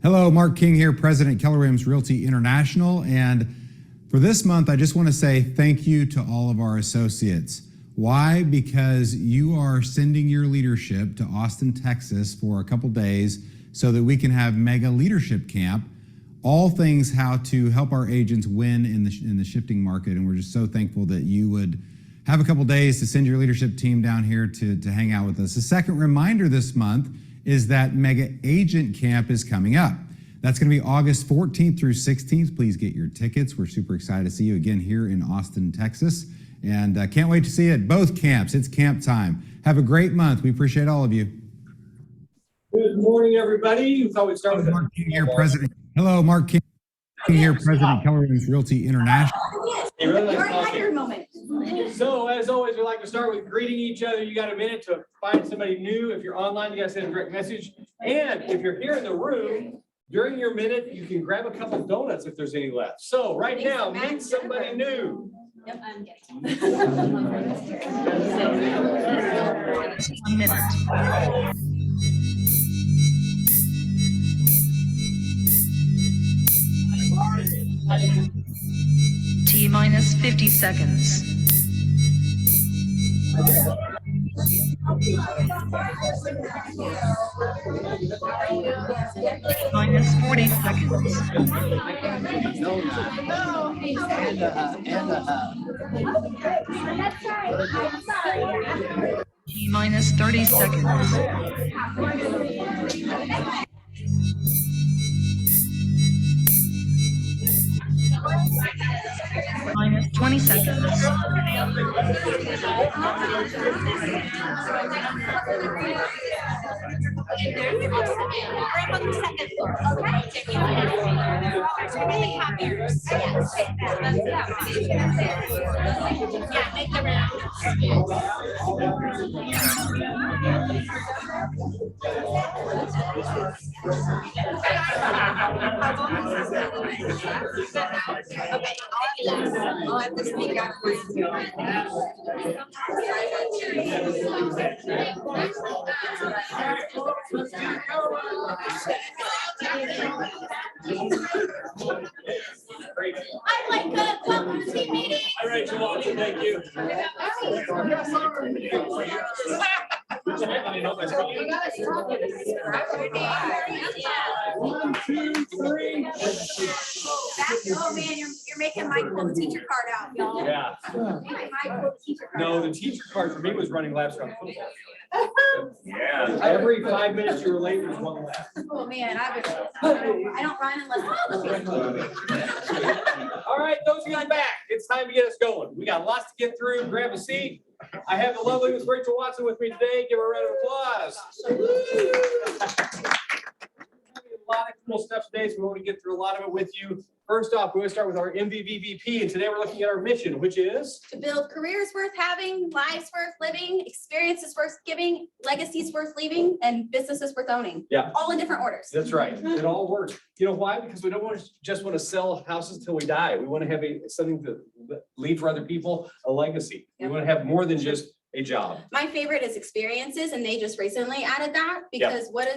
Hello, Mark King here, President Keller Williams Realty International. And for this month, I just want to say thank you to all of our associates. Why? Because you are sending your leadership to Austin, Texas for a couple days so that we can have mega leadership camp. All things how to help our agents win in the shifting market. And we're just so thankful that you would have a couple days to send your leadership team down here to hang out with us. The second reminder this month is that Mega Agent Camp is coming up. That's going to be August 14th through 16th. Please get your tickets. We're super excited to see you again here in Austin, Texas. And can't wait to see you at both camps. It's camp time. Have a great month. We appreciate all of you. Good morning, everybody. We thought we'd start with Mark King here, President. Hello, Mark King here, President Keller Williams Realty International. You already had your moment. So, as always, we like to start with greeting each other. You got a minute to find somebody new. If you're online, you got to send a direct message. And if you're here in the room, during your minute, you can grab a couple donuts if there's any left. So, right now, meet somebody new. Yep, I'm getting. 1 minute. T-minus 50 seconds. Minus 40 seconds. T-minus 30 seconds. Minus 20 seconds. Right on the second floor. Really happy. Yeah, make the round. Okay, I'll have to speak out for you. I'd like to welcome to the team meeting. All right, you're welcome. Thank you. One, two, three. Oh man, you're making my cool teacher card out, y'all. Yeah. Making my cool teacher card. No, the teacher card for me was running laps around the football. Yeah. Every 5 minutes you were late, there's one lap. Oh man, I don't run unless. All right, those of you back, it's time to get us going. We got lots to get through. Grab a seat. I have the lovely Miss Rachel Watson with me today. Give her a round of applause. A lot of cool stuff today, so we want to get through a lot of it with you. First off, we're going to start with our MVVVP, and today we're looking at our mission, which is To build careers worth having, lives worth living, experiences worth giving, legacies worth leaving, and businesses worth owning. Yeah. All in different orders. That's right. It all works. You know why? Because we don't just want to sell houses until we die. We want to have something to leave for other people, a legacy. We want to have more than just a job. My favorite is experiences, and they just recently added that because why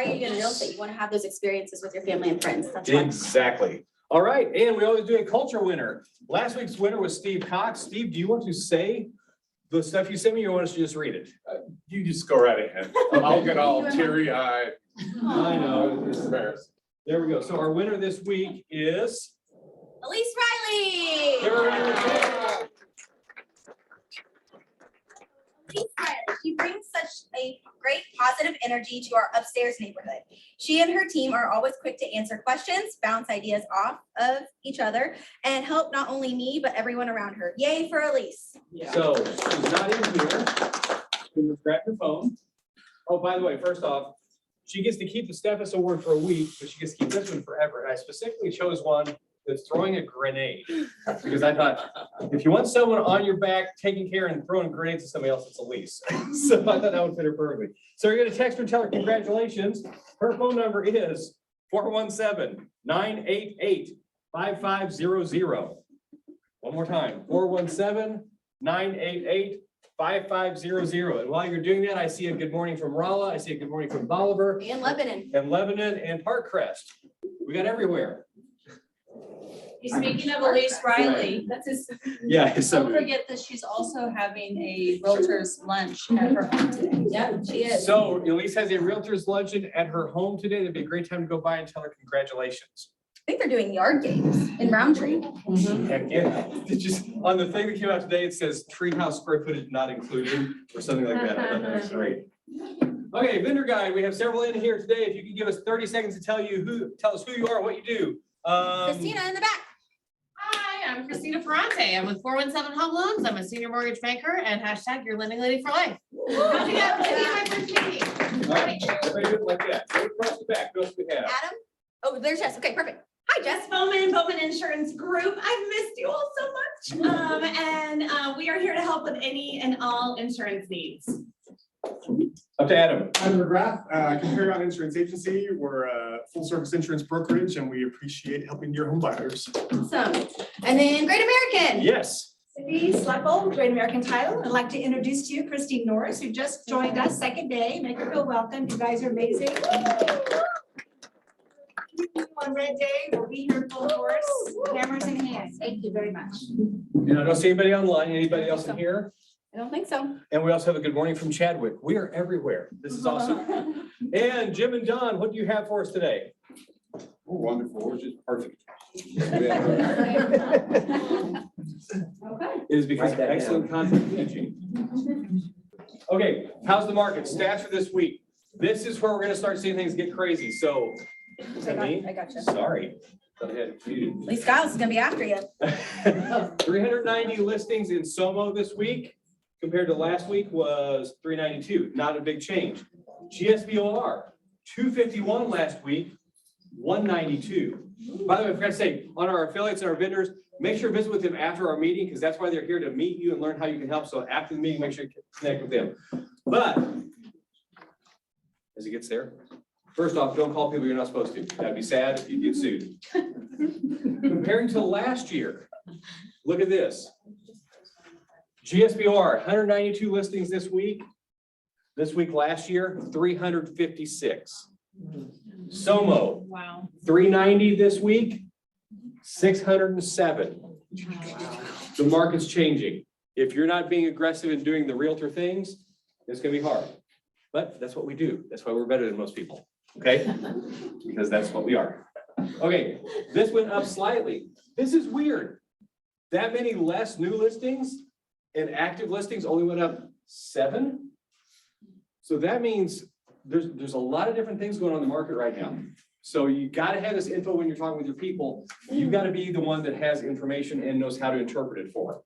are you in real estate? You want to have those experiences with your family and friends. That's why. Exactly. All right, and we always do a culture winner. Last week's winner was Steve Cox. Steve, do you want to say the stuff you sent me, or you want us to just read it? You just go right ahead. I'll get all teary-eyed. I know. It's embarrassing. There we go. So our winner this week is Elise Riley. Give her a round of applause. She brings such a great positive energy to our upstairs neighborhood. She and her team are always quick to answer questions, bounce ideas off of each other, and help not only me, but everyone around her. Yay for Elise. So she's not in here. You can grab your phone. Oh, by the way, first off, she gets to keep the Steffes Award for a week, but she gets to keep this one forever. And I specifically chose one that's throwing a grenade because I thought if you want someone on your back taking care and throwing grenades at somebody else, it's Elise. So I thought that would fit her perfectly. So you're going to text her and tell her congratulations. Her phone number is 417-988-5500. One more time, 417-988-5500. 5500. And while you're doing that, I see a good morning from Rolla. I see a good morning from Bolivar And Lebanon. and Lebanon and Parkcrest. We got everywhere. Speaking of Elise Riley, That's his. Yeah. don't So, forget that she's also having a realtor's lunch at her home today. Yep, she is. so Elise has a realtor's luncheon at her home today. That'd be a great time to go by and tell her congratulations. I think they're doing yard games in Roundtree. Heck yeah. It's just on the thing that came out today, it says treehouse square footage not included or something like that. I thought that was great. Okay, vendor guide. We have several in here today. If you could give us 30 seconds to tell us who you are, and what you do. Christina in the back. Hi, I'm Christina Ferrante. I'm with 417 Home Loans. I'm a senior mortgage banker and hashtag your lending lady for life. How'd you get to be my first meeting? All right, everybody do it like that. Go across the back. Who else we have? Adam? Oh, there's Jess. Okay, perfect. Hi, Jess. Bowman Insurance Group. I've missed you all so much. We are here to help with any and all insurance needs. Up to Adam. I'm McGrath, Comparion Insurance Agency. We're a full-service insurance brokerage, and we appreciate helping your home buyers. Awesome. And then Great American. Yes. Cindy Schleppel, Great American Title. I'd like to introduce to you Christine Norris, who just joined us second day. Make her feel welcome. You guys are amazing. On Red Day, we'll be here full force, cameras in hand. Thank you very much. I don't see anybody online. Anybody else in here? I don't think so. And we also have a good morning from Chadwick. We are everywhere. This is awesome. And Jim and Don, what do you have for us today? Oh, wonderful, we're just perfect. Okay. It is because of excellent content teaching. Okay, how's the market? Stats for this week. This is where we're gonna start seeing things get crazy. So, is that me? I got you. Sorry. Thought I had it muted. Lee Skiles is gonna be after you. 390 listings in SOMO this week compared to last week was 392. Not a big change. GSBOR, 251 last week, 192. By the way, I forgot to say, on our affiliates and our vendors, make sure to visit with them after our meeting because that's why they're here to meet you and learn how you can help. So after the meeting, make sure you connect with them. But as it gets there, first off, don't call people you're not supposed to. That'd be sad if you get sued. Comparing to last year, look at this. GSBR, 192 listings this week. This week last year, 356. SOMO, Wow. 390 this week, 607. The market's changing. If you're not being aggressive in doing the realtor things, it's gonna be hard. But that's what we do. That's why we're better than most people, okay? Because that's what we are. Okay, this went up slightly. This is weird. That many less new listings and active listings only went up 7. So that means there's a lot of different things going on in the market right now. So you gotta have this info when you're talking with your people. You gotta be the one that has information and knows how to interpret it for it.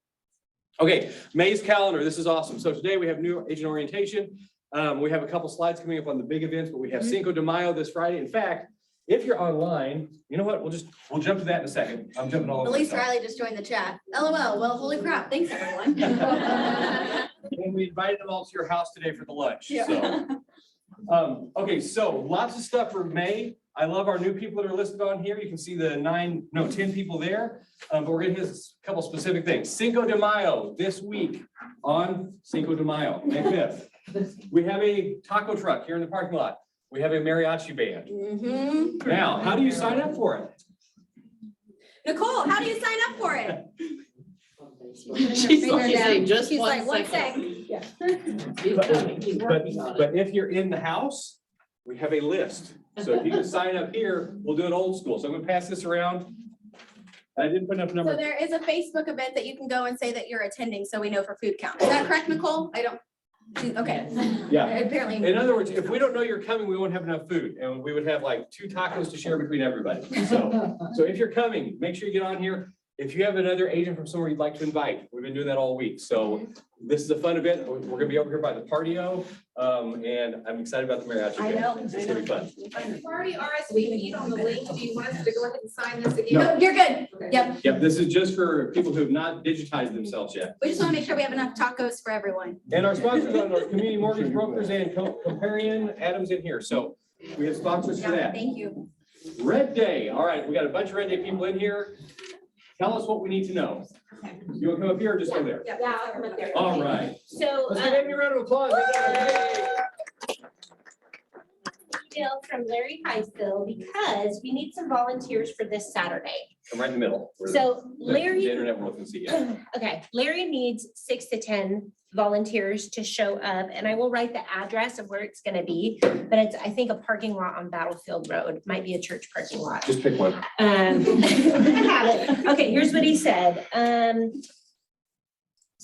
Okay, May's calendar. This is awesome. So today we have new agent orientation. We have a couple slides coming up on the big events, but we have Cinco de Mayo this Friday. In fact, if you're online, you know what? We'll jump to that in a second. I'm jumping all over. Elise myself. Riley just joined the chat. LOL. Well, holy crap. Thanks, everyone. And we invited them all to your house today for the lunch, Yeah. so. Okay, so lots of stuff for May. I love our new people that are listed on here. You can see the 10 people there. But we're gonna hit a couple specific things. Cinco de Mayo this week on Cinco de Mayo, May 5th. We have a taco truck here in the parking lot. We have a mariachi band. Mhm. Now, how do you sign up for it? Nicole, how do you sign up for it? She's like, just She's like, 1 one second. sec. But if you're in the house, we have a list. So if you can sign up here, we'll do it old school. So I'm gonna pass this around. I didn't put enough So numbers. there is a Facebook event that you can go and say that you're attending, so we know for food count. Is that correct, Nicole? Okay. Yeah. Apparently. In other words, if we don't know you're coming, we won't have enough food and we would have like 2 tacos to share between everybody. So if you're coming, make sure you get on here. If you have another agent from somewhere you'd like to invite, we've been doing that all week. So this is a fun event. We're gonna be over here by the patio. And I'm excited about the mariachi. I band. know. It's gonna be fun. We've already RSVP'd on the link. Do you want us to go ahead and sign this again? No, you're good. Yep. Yep, this is just for people who have not digitized themselves yet. We just want to make sure we have enough tacos for everyone. And our sponsors on our community mortgage brokers and Comparion, Adam's in here. So we have sponsors for Yeah, that. thank you. Red Day. All right, we got a bunch of Red Day people in here. tell us what we need to know. You want to come up here or just go there? Yeah, I'll come up there. All right. So, Let's give Amy a round of applause. email from Larry Heisel because we need some volunteers for this Saturday. Come right in the middle. So The Larry, internet world can see you. okay, Larry needs 6 to 10 volunteers to show up, and I will write the address of where it's gonna be, but it's, I think, a parking lot on Battlefield Road, might be a church parking lot. Just pick one. I have it. Okay, here's what he said.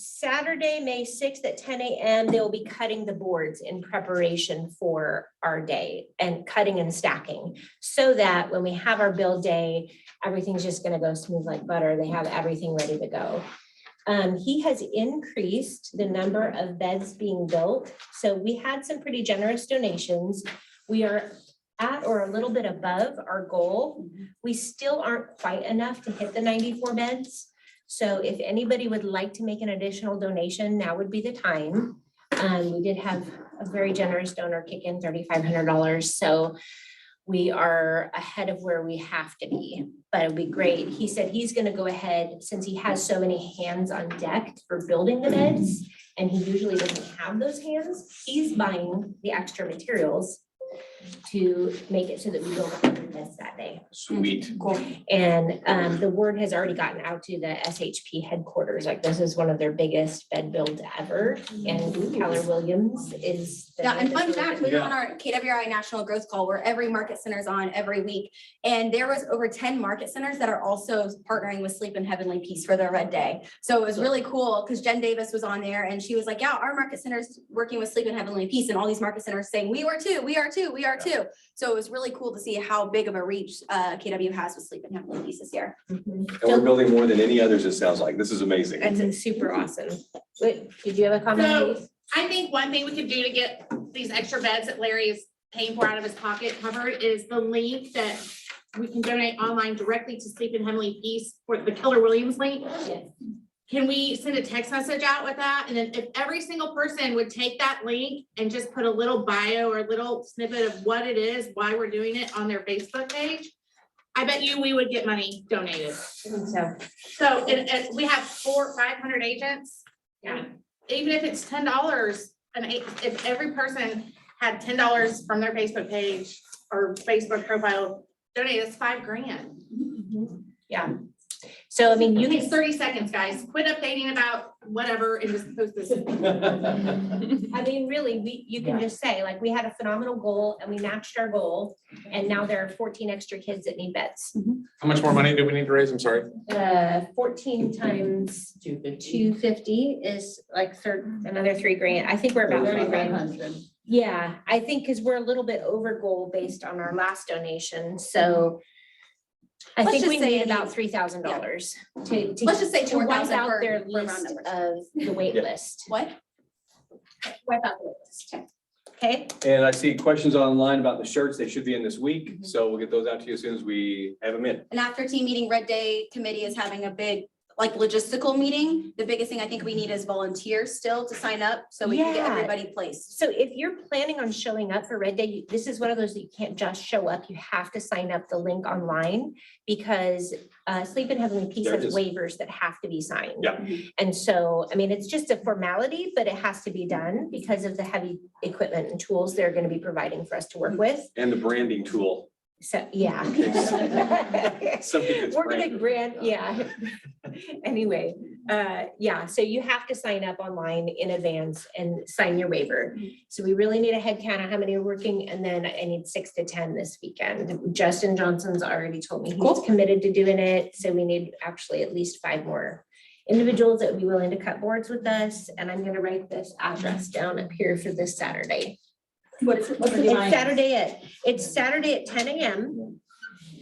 Saturday, May 6th at 10 a.m., they'll be cutting the boards in preparation for our day and cutting and stacking so that when we have our build day, everything's just gonna go smooth like butter. They have everything ready to go. He has increased the number of beds being built. So we had some pretty generous donations. We are at or a little bit above our goal. We still aren't quite enough to hit the 94 beds. So if anybody would like to make an additional donation, now would be the time. We did have a very generous donor kick in $3,500. So we are ahead of where we have to be, but it'd be great. He said he's gonna go ahead, since he has so many hands on deck for building the beds, and he usually doesn't have those hands, he's buying the extra materials to make it so that we build 100 beds that day. Sweet. And the word has already gotten out to the SHP headquarters, like this is one of their biggest bed builds ever. And Keller Williams is. the Yeah, and head fun of the fact, we were on our KWRI National Growth Call where every market center's on every week. And there was over 10 market centers that are also partnering with Sleep in Heavenly Peace for their Red Day. So it was really cool because Jen Davis was on there and she was like, yeah, our market center's working with Sleep in Heavenly Peace, and all these market centers saying, we are too, we are too, we are too. So it was really cool to see how big of a reach KW has with Sleep in Heavenly Peace this year. Mhm. And we're building more than any others, it sounds like. This is amazing. It's super awesome. Wait, did you have a comment? So- Louise? I think one thing we could do to get these extra beds that Larry is paying for out of his pocket covered is the link that we can donate online directly to Sleep in Heavenly Peace for the Keller Williams link. Yes. Can we send a text message out with that? And then if every single person would take that link and just put a little bio or a little snippet of what it is, why we're doing it on their Facebook page, I bet you we would get money donated. So, So and we have 400 or 500 agents. Yeah. Even if it's $10, and if every person had $10 from their Facebook page or Facebook profile, donate, that's $5,000. yeah. So, I mean, you It takes can, 30 seconds, guys. Quit updating about whatever and just post this. I mean, really, you can just say, like, we had a phenomenal goal and we matched our goal. And now there are 14 extra kids that need beds. How much more money do we need to raise? I'm sorry. 14 times 250 is like another $3,000. I think we're about $3,000. Yeah, I think because we're a little bit over goal based on our last donation, so I Let's think just we say need any- about $3,000 to. Let's just say to wipe 4,000 out for their round list numbers. of the wait Yeah. list. What? Wipe out the wait list. Okay, And I see questions online about the shirts. They should be in this week. So we'll get those out to you as soon as we have them in. And after team meeting, Red Day Committee is having a big, like, logistical meeting. The biggest thing I think we need is volunteers still to sign up so we can get Yeah. everybody placed. so if you're planning on showing up for Red Day, this is one of those that you can't just show up. You have to sign up the link online because Sleep in Heavenly Peace There it has is. waivers that have to be signed. Yeah. And so, I mean, it's just a formality, but it has to be done because of the heavy equipment and tools they're going to be providing for us to work with. And the branding tool. So, yeah. Something that's We're gonna branded. grant, yeah. Anyway, yeah, so you have to sign up online in advance and sign your waiver. So we really need a head count of how many are working, and then I need 6 to 10 this weekend. Justin Johnson's already told me he's Cool. committed to doing it, so we need actually at least 5 more individuals that would be willing to cut boards with us, and I'm gonna write this address down up here for this Saturday. What's It's Saturday at 10 a.m.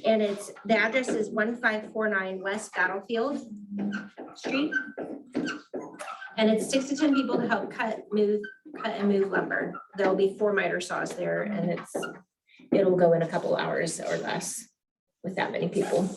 And the address is 1549 West Battlefield Street. And it's 6 to 10 people to help cut and move lumber. There'll be 4 miter saws there, and it'll go in a couple hours or less with that many people.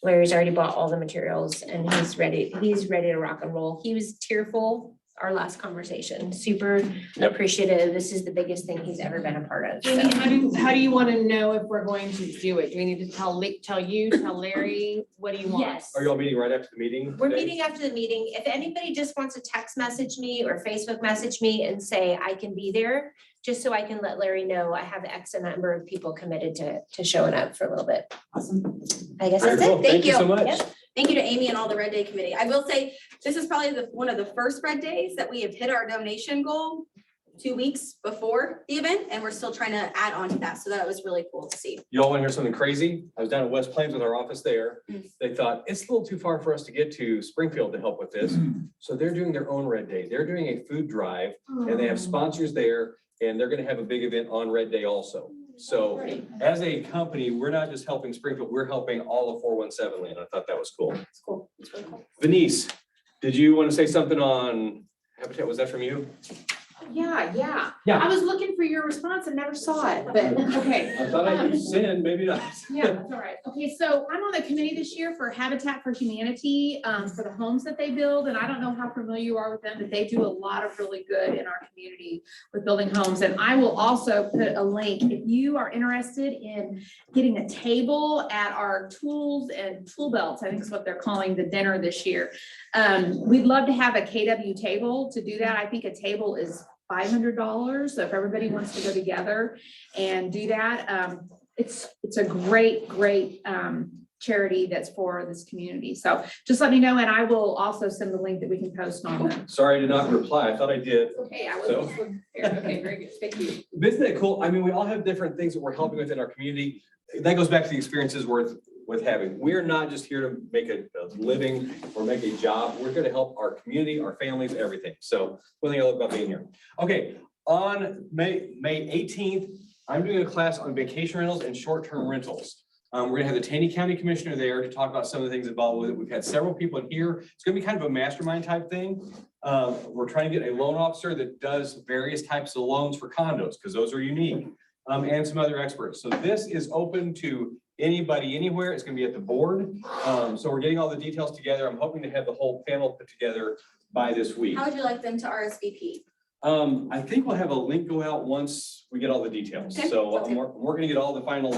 Larry's already bought all the materials and he's ready to rock and roll. He was tearful our last conversation. Super Yep. appreciative. This is the biggest thing he's ever been a part of. so. Amy, how do you want to know if we're going to do it? Do we need to tell you, tell Larry? What do you want? Yes. Are y'all meeting right after the meeting? We're today? meeting after the meeting. If anybody just wants to text message me or Facebook message me and say I can be there, just so I can let Larry know I have X number of people committed to showing up for a little bit. Awesome. I guess Very that's cool. it. Thank you. so much. Yep. Thank you to Amy and all the Red Day Committee. I will say, this is probably one of the first Red Days that we have hit our donation goal 2 weeks before the event, and we're still trying to add on to that. So that was really cool to see. Y'all want to hear something crazy? I was down at West Plains with our office there. Mm. They thought it's a little too far for us to get to Springfield to help with this. So they're doing their own Red Day. They're doing a food drive and they have sponsors there and they're going to have a big event on Red Day also. So as a company, we're not just helping Springfield, we're helping all of 417 land. I thought that was cool. It's cool. It's really cool. Venice, did you want to say something on Habitat? Was that from you? Yeah. Yeah. I was looking for your response and never saw it, but okay. I thought I could send, maybe not. Yeah, that's all right. Okay, so I'm on the committee this year for Habitat for Humanity, for the homes that they build, and I don't know how familiar you are with them, but they do a lot of really good in our community with building homes. And I will also put a link, if you are interested in getting a table at our tools and tool belts, I think is what they're calling the dinner this year. We'd love to have a KW table to do that. I think a table is $500. So if everybody wants to go together and do that, it's a great charity that's for this community. So just let me know, and I will also send the link that we can post on the. Sorry I did not reply. I thought I did. Okay, I So- was prepared. Okay, very good. Thank you. Isn't that cool? I mean, we all have different things that we're helping with in our community. That goes back to the experiences worth having. We're not just here to make a living or make a job. We're here to help our community, our families, everything. So one thing I love about being here. Okay, on May 18th, I'm doing a class on vacation rentals and short-term rentals. We're gonna have the Taney County Commissioner there to talk about some of the things involved with it. We've had several people in here. It's gonna be kind of a mastermind type thing. We're trying to get a loan officer that does various types of loans for condos, because those are unique, and some other experts. So this is open to anybody, anywhere. It's gonna be at the board. So we're getting all the details together. I'm hoping to have the whole panel put together by this week. How would you like them to RSVP? I think we'll have a link go out once we get all the details. Okay, So sounds I'm good. working to get all the final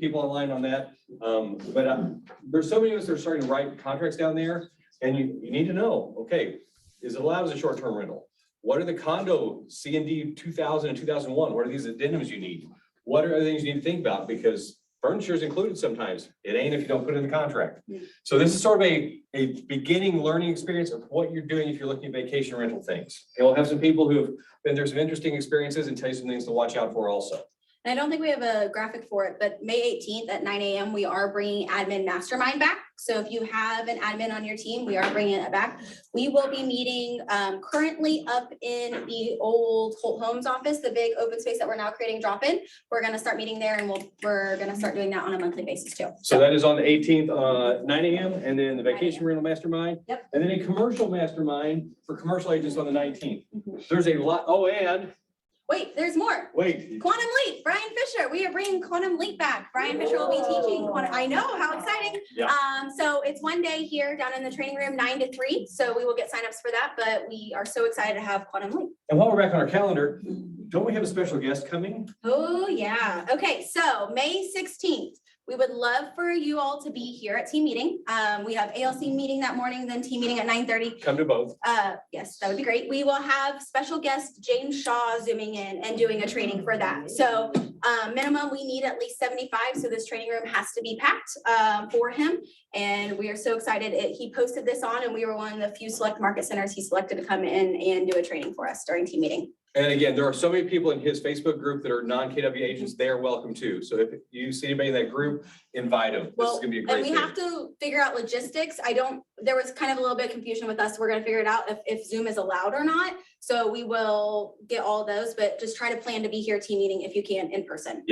people online on that. But there's so many of us that are starting to write contracts down there, and you need to know, okay, is it allowed as a short-term rental? What are the condo C and D 2000 and 2001? What are these addendums you need? What are the things you need to think about? Because furniture is included sometimes. It ain't if you don't put it in the contract. So this is sort of a beginning learning experience of what you're doing if you're looking at vacation rental things. And we'll have some people who have been through some interesting experiences and tell you some things to watch out for also. And I don't think we have a graphic for it, but May 18th at 9 a.m., we are bringing Admin Mastermind back. So if you have an admin on your team, we are bringing it back. We will be meeting currently up in the old Holt Homes office, the big open space that we're now creating drop-in. We're going to start meeting there, and we're going to start doing that on a monthly basis too. So that is on the 18th, 9 a.m. and then the vacation rental mastermind. Yep. And then a commercial mastermind for commercial agents on the 19th. Mhm. There's a lot, and Wait, there's more. wait, Quantum Leap, Brian Fisher. We are bringing Quantum Leap back. Brian Fisher will be teaching. I know, how exciting. Yeah. So it's one day here down in the training room, 9 to 3. So we will get signups for that, but we are so excited to have Quantum Leap. and while we're back on our calendar, don't we have a special guest coming? Oh, yeah. Okay, so May 16th, we would love for you all to be here at team meeting. We have ALC meeting that morning, then team meeting at 9:30. Come to both. Yes, that would be great. We will have special guest James Shaw zooming in and doing a training for that. So minimum, we need at least 75. So this training room has to be packed for him. And we are so excited. He posted this on, and we were one of the few select market centers he selected to come in and do a training for us during team meeting. And again, there are so many people in his Facebook group that are non-KW agents. They're welcome too. So if you see anybody in that group, invite them. This is Well, gonna be a and great we thing. have to figure out logistics. There was kind of a little bit of confusion with us. We're gonna figure it out if Zoom is allowed or not. So we will get all those, but just try to plan to be here team meeting if you can in person.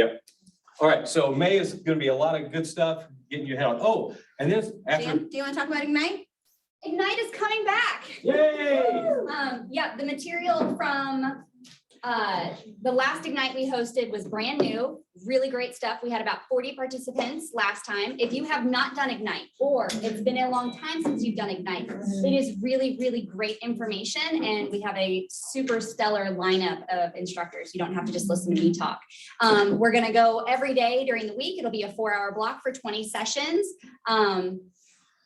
All right, so May is gonna be a lot of good stuff, getting you ahead on. Oh, and then after, Jan, do you want to talk about Ignite? Ignite is coming back. yay! Yeah, the material from The last Ignite we hosted was brand new, really great stuff. We had about 40 participants last time. If you have not done Ignite, or it's been a long time since you've done Ignite, it is really, really great information, and we have a super stellar lineup of instructors. You don't have to just listen to me talk. We're gonna go every day during the week. It'll be a 4-hour block for 20 sessions.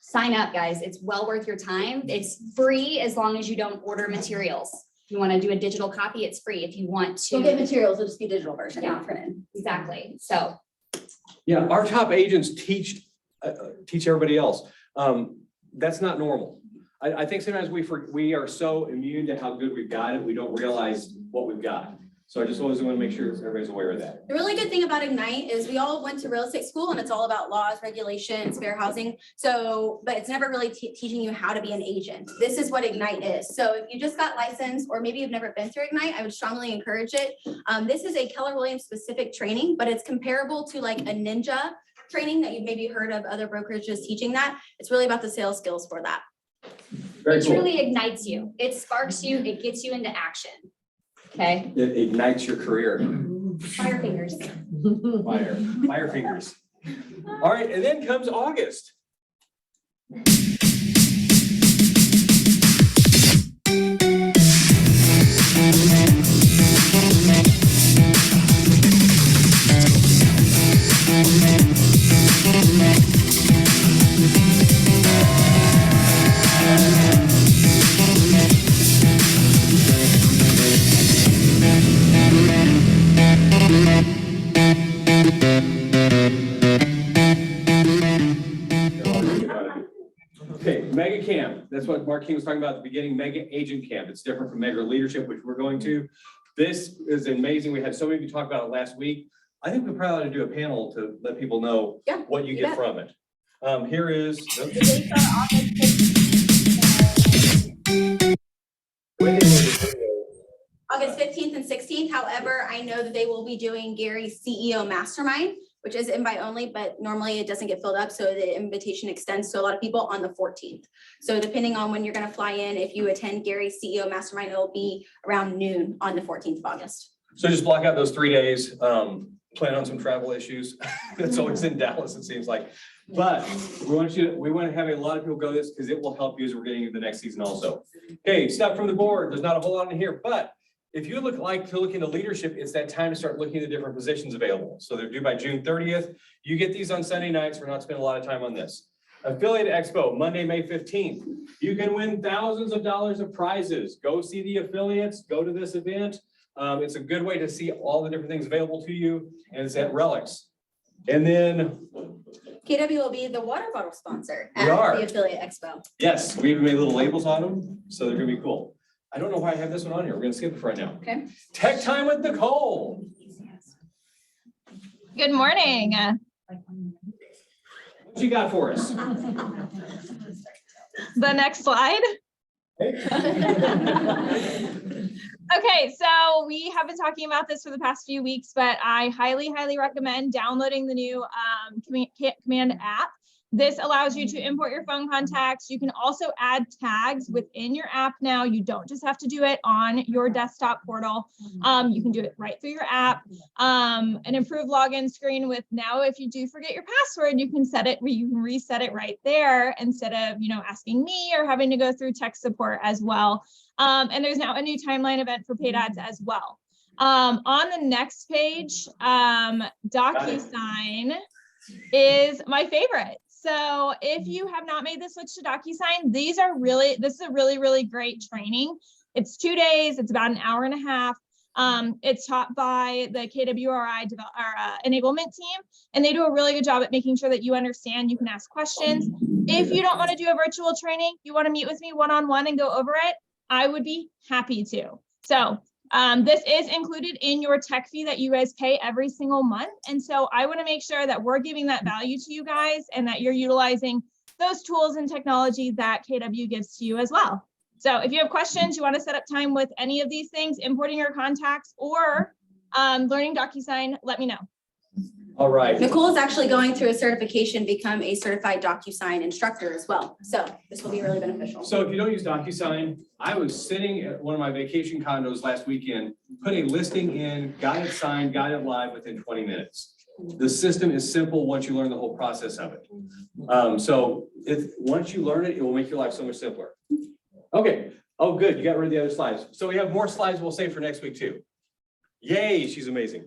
Sign up, guys. It's well worth your time. It's free as long as you don't order materials. If you want to do a digital copy, it's free. If you want to. You'll get materials, it'll just be digital version, Yeah. not printed. Exactly. So Yeah, our top agents teach everybody else. That's not normal. I think sometimes we are so immune to how good we've got it, we don't realize what we've got. So I just always want to make sure everybody's aware of that. The really good thing about Ignite is we all went to real estate school and it's all about laws, regulations, fair housing. So, but it's never really teaching you how to be an agent. This is what Ignite is. So if you just got licensed, or maybe you've never been through Ignite, I would strongly encourage it. This is a Keller Williams specific training, but it's comparable to like a ninja training that you've maybe heard of other brokerages teaching that. It's really about the sales skills for that. Very it cool. truly ignites you. It sparks you. It gets you into action. Okay. It ignites your career. Fire fingers. Fire fingers. All right, and then comes August. Okay, Mega Camp. That's what Mark King was talking about at the beginning, Mega Agent Camp. It's different from Mega Leadership, which we're going to. This is amazing. We had so many of you talk about it last week. I think we probably ought to do a panel to let people know what you get bet. from it. Here is. The dates are August 15th and 16th. However, I know that they will be doing Gary's CEO Mastermind, which is invite only, but normally it doesn't get filled up. So the invitation extends to a lot of people on the 14th. So depending on when you're going to fly in, if you attend Gary's CEO Mastermind, it'll be around noon on the 14th of August. So just block out those 3 days, plan on some travel issues. It's always in Dallas, it seems like. But we want to have a lot of people go this because it will help you as we're getting into the next season also. Okay, stuff from the board. There's not a whole lot in here, but if you look into leadership, it's that time to start looking at the different positions available. So they're due by June 30th. You get these on Sunday nights. We're not spending a lot of time on this. Affiliate Expo, Monday, May 15th. You can win thousands of dollars of prizes. Go see the affiliates, go to this event. It's a good way to see all the different things available to you, and it's at Relics. And then KW will be the water bottle sponsor We at are. the Affiliate Expo. yes, we even made little labels on them, so they're gonna be cool. I don't know why I have this one on here. We're gonna skip it for right now. Okay. Tech Time with Nicole. Good morning. What you got for us? The next slide. Okay, so we have been talking about this for the past few weeks, but I highly, highly recommend downloading the new Command app. This allows you to import your phone contacts. You can also add tags within your app now. You don't just have to do it on your desktop portal. You can do it right through your app. An improved login screen with now, if you do forget your password, you can set it, you can reset it right there instead of, asking me or having to go through tech support as well. And there's now a new timeline event for paid ads as well. On the next page, DocuSign is my favorite. So if you have not made the switch to DocuSign, this is a really, really great training. It's 2 days, it's about an hour and a half. It's taught by the KWRI enablement team, and they do a really good job at making sure that you understand, you can ask questions. If you don't want to do a virtual training, you want to meet with me one-on-one and go over it, I would be happy to. So this is included in your tech fee that you guys pay every single month. And so I want to make sure that we're giving that value to you guys and that you're utilizing those tools and technology that KW gives to you as well. So if you have questions, you want to set up time with any of these things, importing your contacts or learning DocuSign, let me know. All right. Nicole is actually going through a certification, become a certified DocuSign instructor as well. So this will be really beneficial. So if you don't use DocuSign, I was sitting at one of my vacation condos last weekend, put a listing in, got it signed, got it live within 20 minutes. The system is simple once you learn the whole process of it. So once you learn it, it will make your life so much simpler. Okay. Oh, good. You got rid of the other slides. So we have more slides we'll save for next week too. Yay, she's amazing.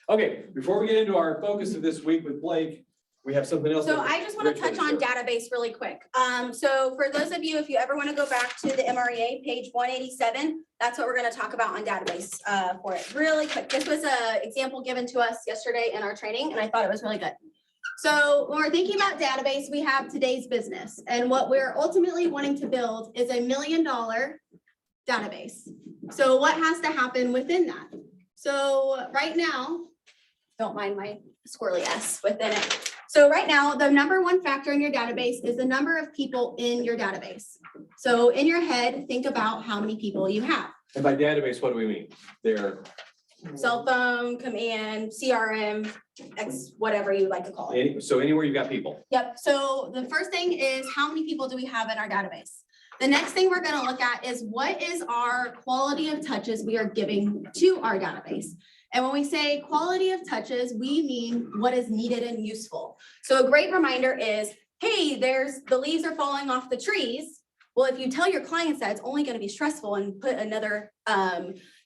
Okay, before we get into our focus of this week with Blake, we have something else. So that I just want to Rich touch wanted on to share. database really quick. So for those of you, if you ever want to go back to the MREA, page 187, that's what we're going to talk about on database for it. Really quick. This was an example given to us yesterday in our training, and I thought it was really good. So when we're thinking about database, we have today's business, and what we're ultimately wanting to build is $1 million database. So what has to happen within that? So right now, don't mind my squirrely S within it. So right now, the number one factor in your database is the number of people in your database. So in your head, think about how many people you have. And by database, what do we mean? They're Cell phone, command, CRM, X, whatever you like to call it. so anywhere you've got people. Yep, so the first thing is how many people do we have in our database? The next thing we're gonna look at is what is our quality of touches we are giving to our database. And when we say quality of touches, we mean what is needed and useful. So a great reminder is, hey, the leaves are falling off the trees. Well, if you tell your clients that, it's only gonna be stressful and put another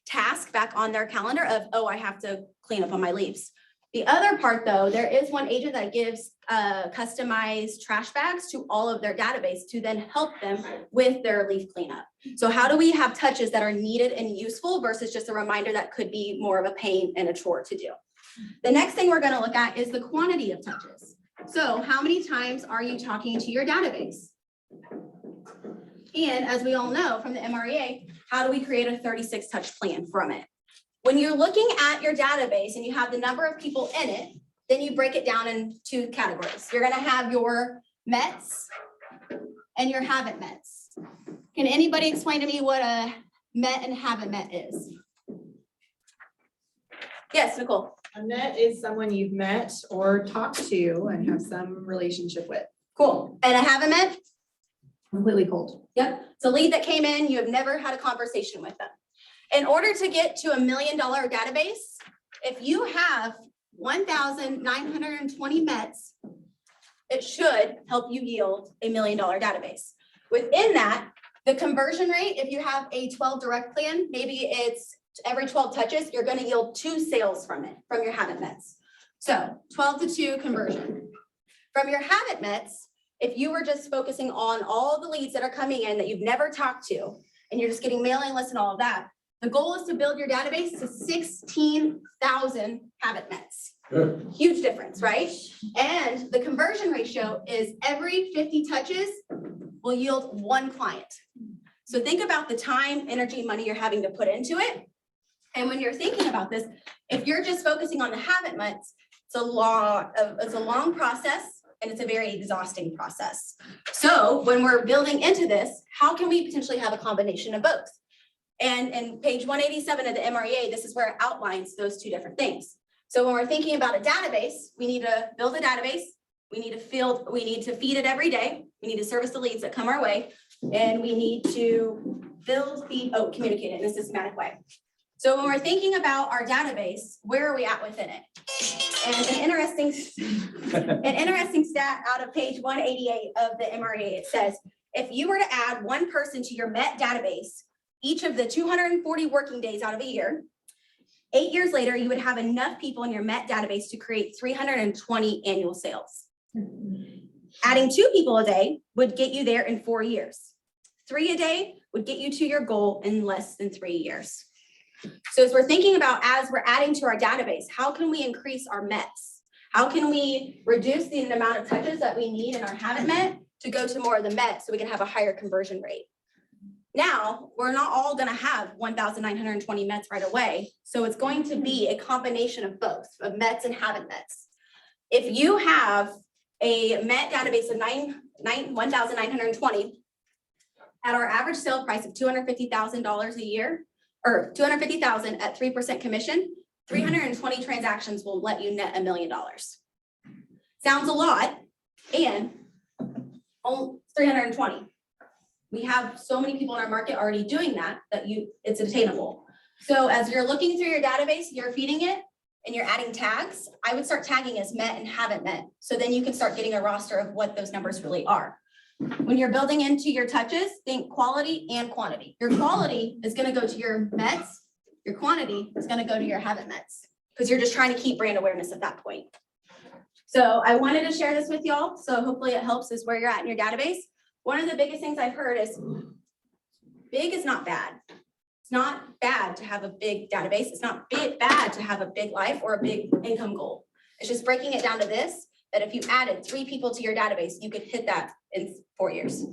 task back on their calendar of, oh, I have to clean up on my leaves. The other part though, there is one agent that gives customized trash bags to all of their database to then help them with their leaf cleanup. So how do we have touches that are needed and useful versus just a reminder that could be more of a pain and a chore to do? The next thing we're gonna look at is the quantity of touches. So how many times are you talking to your database? And as we all know from the MREA, how do we create a 36 touch plan from it? When you're looking at your database and you have the number of people in it, then you break it down in two categories. You're gonna have your Mets and your haven't Mets. Can anybody explain to me what a met and haven't met is? Yes, Nicole. A met is someone you've met or talked to and have some relationship with. Cool. And a haven't met? Completely cold. Yep. It's a lead that came in, you have never had a conversation with them. In order to get to $1 million database, if you have 1,920 Mets, it should help you yield $1 million database. Within that, the conversion rate, if you have a 12 direct plan, maybe it's every 12 touches, you're gonna yield 2 sales from it, from your haven't Mets. So 12 to 2 conversion. From your haven't Mets, if you were just focusing on all the leads that are coming in that you've never talked to, and you're just getting mailing lists and all of that, the goal is to build your database to 16,000 haven't Mets. Huge difference, right? And the conversion ratio is every 50 touches will yield 1 client. So think about the time, energy, money you're having to put into it. And when you're thinking about this, if you're just focusing on the haven't Mets, it's a long process and it's a very exhausting process. So when we're building into this, how can we potentially have a combination of both? And in page 187 of the MREA, this is where it outlines those 2 different things. So when we're thinking about a database, we need to build a database. We need to feed it every day. We need to service the leads that come our way. And we need to communicate it in a systematic way. So when we're thinking about our database, where are we at within it? And an interesting stat out of page 188 of the MREA, it says, if you were to add 1 person to your Met database, each of the 240 working days out of a year, 8 years later, you would have enough people in your Met database to create 320 annual sales. Adding 2 people a day would get you there in 4 years. 3 a day would get you to your goal in less than 3 years. So as we're thinking about, as we're adding to our database, how can we increase our Mets? How can we reduce the amount of touches that we need in our haven't met to go to more of the Met so we can have a higher conversion rate? Now, we're not all gonna have 1,920 Mets right away. So it's going to be a combination of both, of Mets and haven't Mets. If you have a Met database of 1,920 at our average sale price of $250,000 a year, or $250,000 at 3% commission, 320 transactions will let you net $1 million. Sounds a lot, and only 320. We have so many people in our market already doing that, it's attainable. So as you're looking through your database, you're feeding it and you're adding tags, I would start tagging as met and haven't met. So then you can start getting a roster of what those numbers really are. When you're building into your touches, think quality and quantity. Your quality is gonna go to your mets, your quantity is gonna go to your haven't mets, because you're just trying to keep brand awareness at that point. So I wanted to share this with y'all, so hopefully it helps is where you're at in your database. One of the biggest things I've heard is big is not bad. It's not bad to have a big database. It's not bad to have a big life or a big income goal. It's just breaking it down to this, that if you added 3 people to your database, you could hit that in 4 years.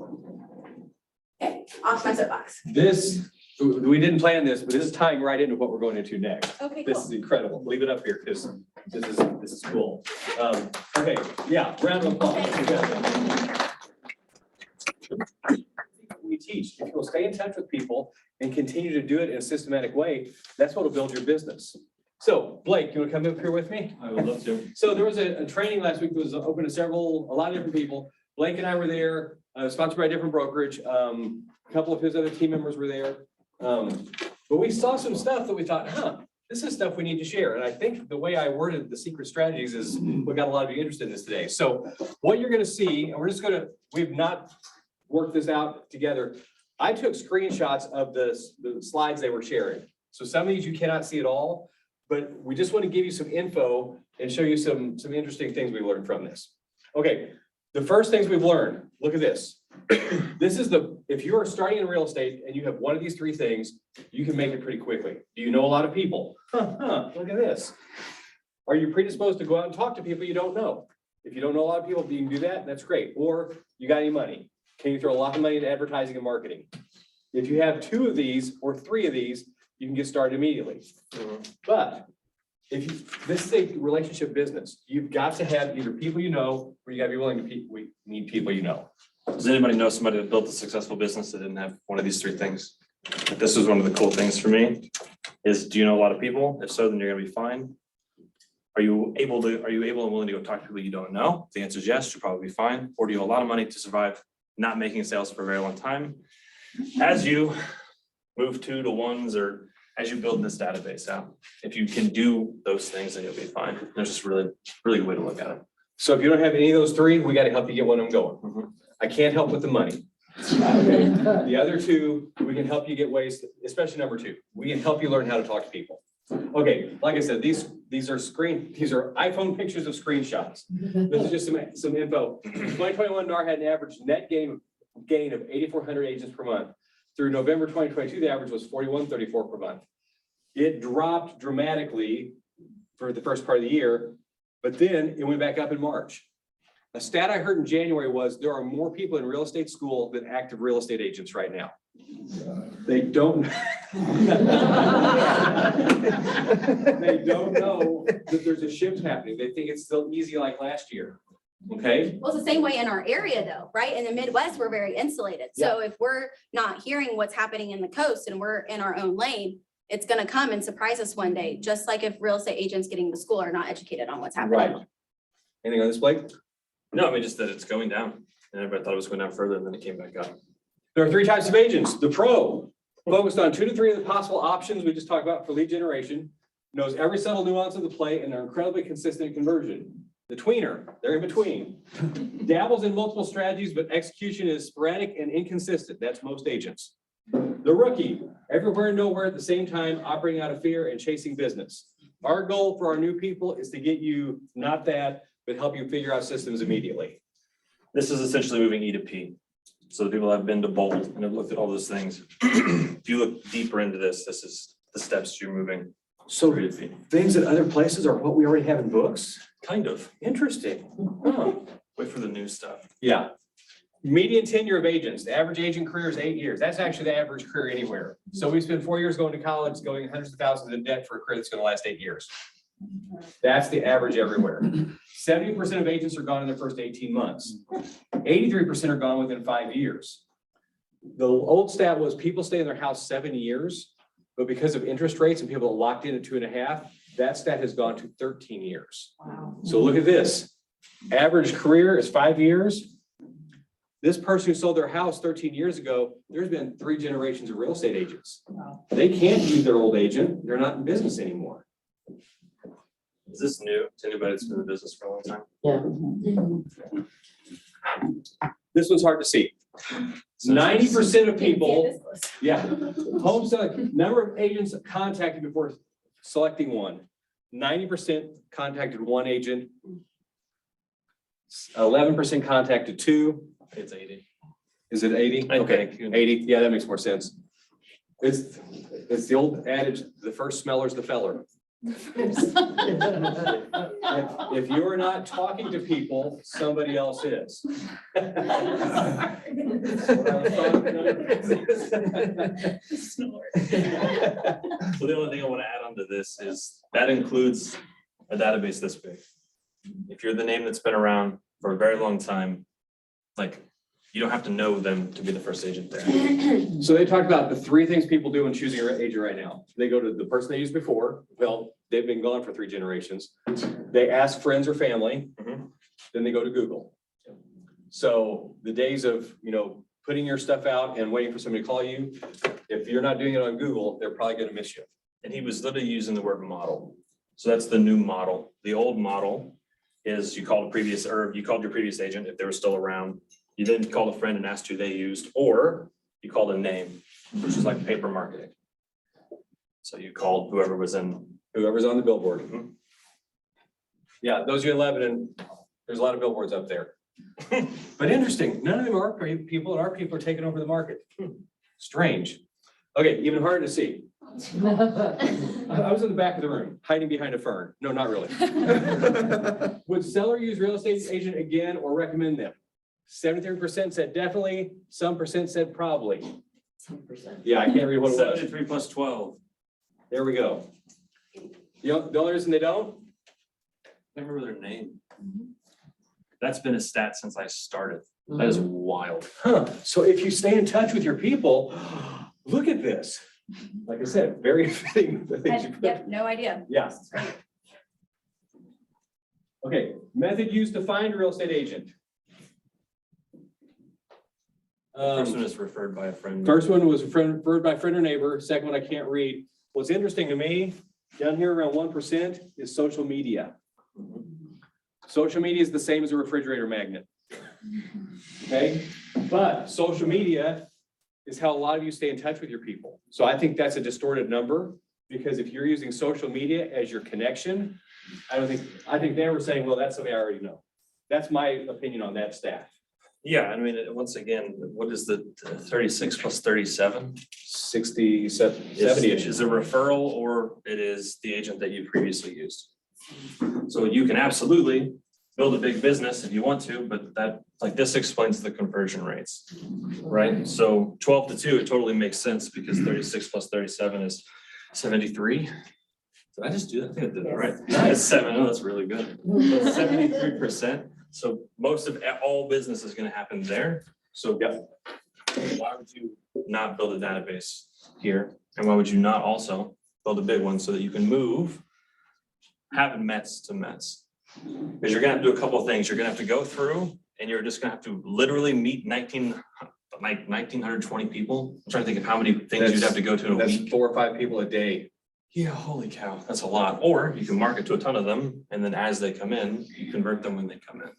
Okay, off my soapbox. This, we didn't plan this, but this is tying right into what we're going into next. Okay, This cool. is incredible. Leave it up here because this is cool. Okay, yeah, round of applause. We teach, if you'll stay in touch with people and continue to do it in a systematic way, that's what will build your business. So Blake, you want to come up here with me? I would love to. So there was a training last week that was open to a lot of different people. Blake and I were there, sponsored by a different brokerage. A couple of his other team members were there. But we saw some stuff that we thought, this is stuff we need to share. And I think the way I worded the secret strategies is we got a lot of you interested in this today. So what you're going to see, and we've not worked this out together. I took screenshots of the slides they were sharing. So some of these you cannot see at all, but we just want to give you some info and show you some interesting things we learned from this. Okay, the first things we've learned, look at this. This is if you are starting in real estate and you have one of these 3 things, you can make it pretty quickly. Do you know a lot of people? Look at this. Are you predisposed to go out and talk to people you don't know? If you don't know a lot of people, you can do that, that's great. Or you got any money? Can you throw a lot of money into advertising and marketing? If you have 2 of these or 3 of these, you can get started immediately. But this is a relationship business. You've got to have either people you know, or you gotta be willing to need people you know. Does anybody know somebody that built a successful business that didn't have one of these 3 things? This was one of the cool things for me is, do you know a lot of people? If so, then you're gonna be fine. Are you able and willing to go talk to people you don't know? If the answer is yes, you'll probably be fine. Or do you have a lot of money to survive not making sales for a very long time? As you move 2 to 1s or as you build this database out, if you can do those things, then you'll be fine. There's just really good way to look at it. So if you don't have any of those 3, we gotta help you get one of them going. I can't help with the money. Okay. The other 2, we can help you get ways, especially number 2, we can help you learn how to talk to people. Okay, like I said, these are iPhone pictures of screenshots. This is just some info. 2021 NAR had an average net gain of 8,400 agents per month. Through November 2022, the average was 4,134 per month. It dropped dramatically for the first part of the year, but then it went back up in March. A stat I heard in January was there are more people in real estate school than active real estate agents right now. They don't. They don't know that there's a shift happening. They think it's still easy like last year. Okay. Well, it's the same way in our area though, right? In the Midwest, we're very insulated. So if we're not hearing what's happening in the coast and we're in our own lane, it's gonna come and surprise us one day, just like if real estate agents getting to school are not educated on what's happening. Right. Anything on this, Blake? No, I mean, just that it's going down. And everybody thought it was going down further and then it came back up. There are 3 types of agents. The pro, focused on 2 to 3 of the possible options we just talked about for lead generation, knows every subtle nuance of the play and they're incredibly consistent in conversion. The tweener, they're in between, dabbles in multiple strategies, but execution is sporadic and inconsistent. That's most agents. The rookie, everywhere and nowhere at the same time, operating out of fear and chasing business. Our goal for our new people is to get you not that, but help you figure out systems immediately. This is essentially moving E to P. So the people that have been to Bold and have looked at all those things. If you look deeper into this, this is the steps you're moving. So things at other places are what we already have in books? Kind of. Interesting. Wait for the new stuff. Yeah. Median tenure of agents, the average agent career is 8 years. That's actually the average career anywhere. So we spend 4 years going to college, going hundreds of thousands in debt for a career that's going to last 8 years. That's the average everywhere. 70% of agents are gone in their first 18 months. 83% are gone within 5 years. The old stat was people stay in their house 7 years, but because of interest rates and people are locked in at 2.5, That stat has gone to 13 years. So look at this. Average career is 5 years. This person who sold their house 13 years ago, there's been 3 generations of real estate agents. They can't use their old agent. They're not in business anymore. Is this new to anybody that's been in business for a long time? This one's hard to see. 90% of people, yeah, home selling, number of agents contacted before selecting one. 90% contacted one agent. 11% contacted 2. It's 80. Is it 80? I Okay, think. 80. Yeah, that makes more sense. It's the old adage, the first smeller's the feller. If you're not talking to people, somebody else is. So the only thing I want to add on to this is that includes a database this big. If you're the name that's been around for a very long time, like, you don't have to know them to be the first agent there. So they talked about the 3 things people do when choosing an agent right now. They go to the person they used before. Well, they've been gone for 3 generations. They ask friends or family, then they go to Google. So the days of, putting your stuff out and waiting for somebody to call you, if you're not doing it on Google, they're probably going to miss you. And he was literally using the word model. So that's the new model. The old model is you called your previous agent if they were still around. You then called a friend and asked who they used, or you called a name, which is like paper marketing. So you called whoever's on the billboard. Yeah, those of you in Lebanon, there's a lot of billboards up there. But interesting, none of them are people, and our people are taking over the market. Strange. Okay, even harder to see. I was in the back of the room, hiding behind a fern. No, not really. Would seller use real estate agent again or recommend them? 73% said definitely, some percent said probably. Yeah, I can't read what it was. 73 plus 12. There we go. The only reason they don't? I remember their name. That's been a stat since I started. That is wild. Huh, so if you stay in touch with your people, look at this. Like I said, very fitting. The things you put. Yep, no idea. Yeah. This is great. Okay, method used to find a real estate agent. First one is referred by a friend. First one was referred by friend or neighbor. Second one I can't read. What's interesting to me, down here around 1% is social media. Social media is the same as a refrigerator magnet. Okay, but social media is how a lot of you stay in touch with your people. So I think that's a distorted number, because if you're using social media as your connection, I think they were saying, well, that's something I already know. That's my opinion on that stat. Yeah, I mean, once again, what is the 36 plus 37? 60, 70-ish. Is a referral, or it is the agent that you previously used. So you can absolutely build a big business if you want to, but that, like, this explains the conversion rates, right? So 12 to 2, it totally makes sense, because 36 plus 37 is 73. Did I just do that? I think I did that right. That's 7. Oh, that's really good. 73%. So most of all business is going to happen there. So why would you not build a database here? And why would you not also build a big one so that you can move having Mets to Mets? Because you're going to have to do a couple of things. You're going to have to go through, and you're just going to have to literally meet 1,920 people. I'm trying to think of how many things you'd have to go to in a week. That's 4 or 5 people a day. Yeah, holy cow, that's a lot. Or you can market to a ton of them, and then as they come in, you convert them when they come in.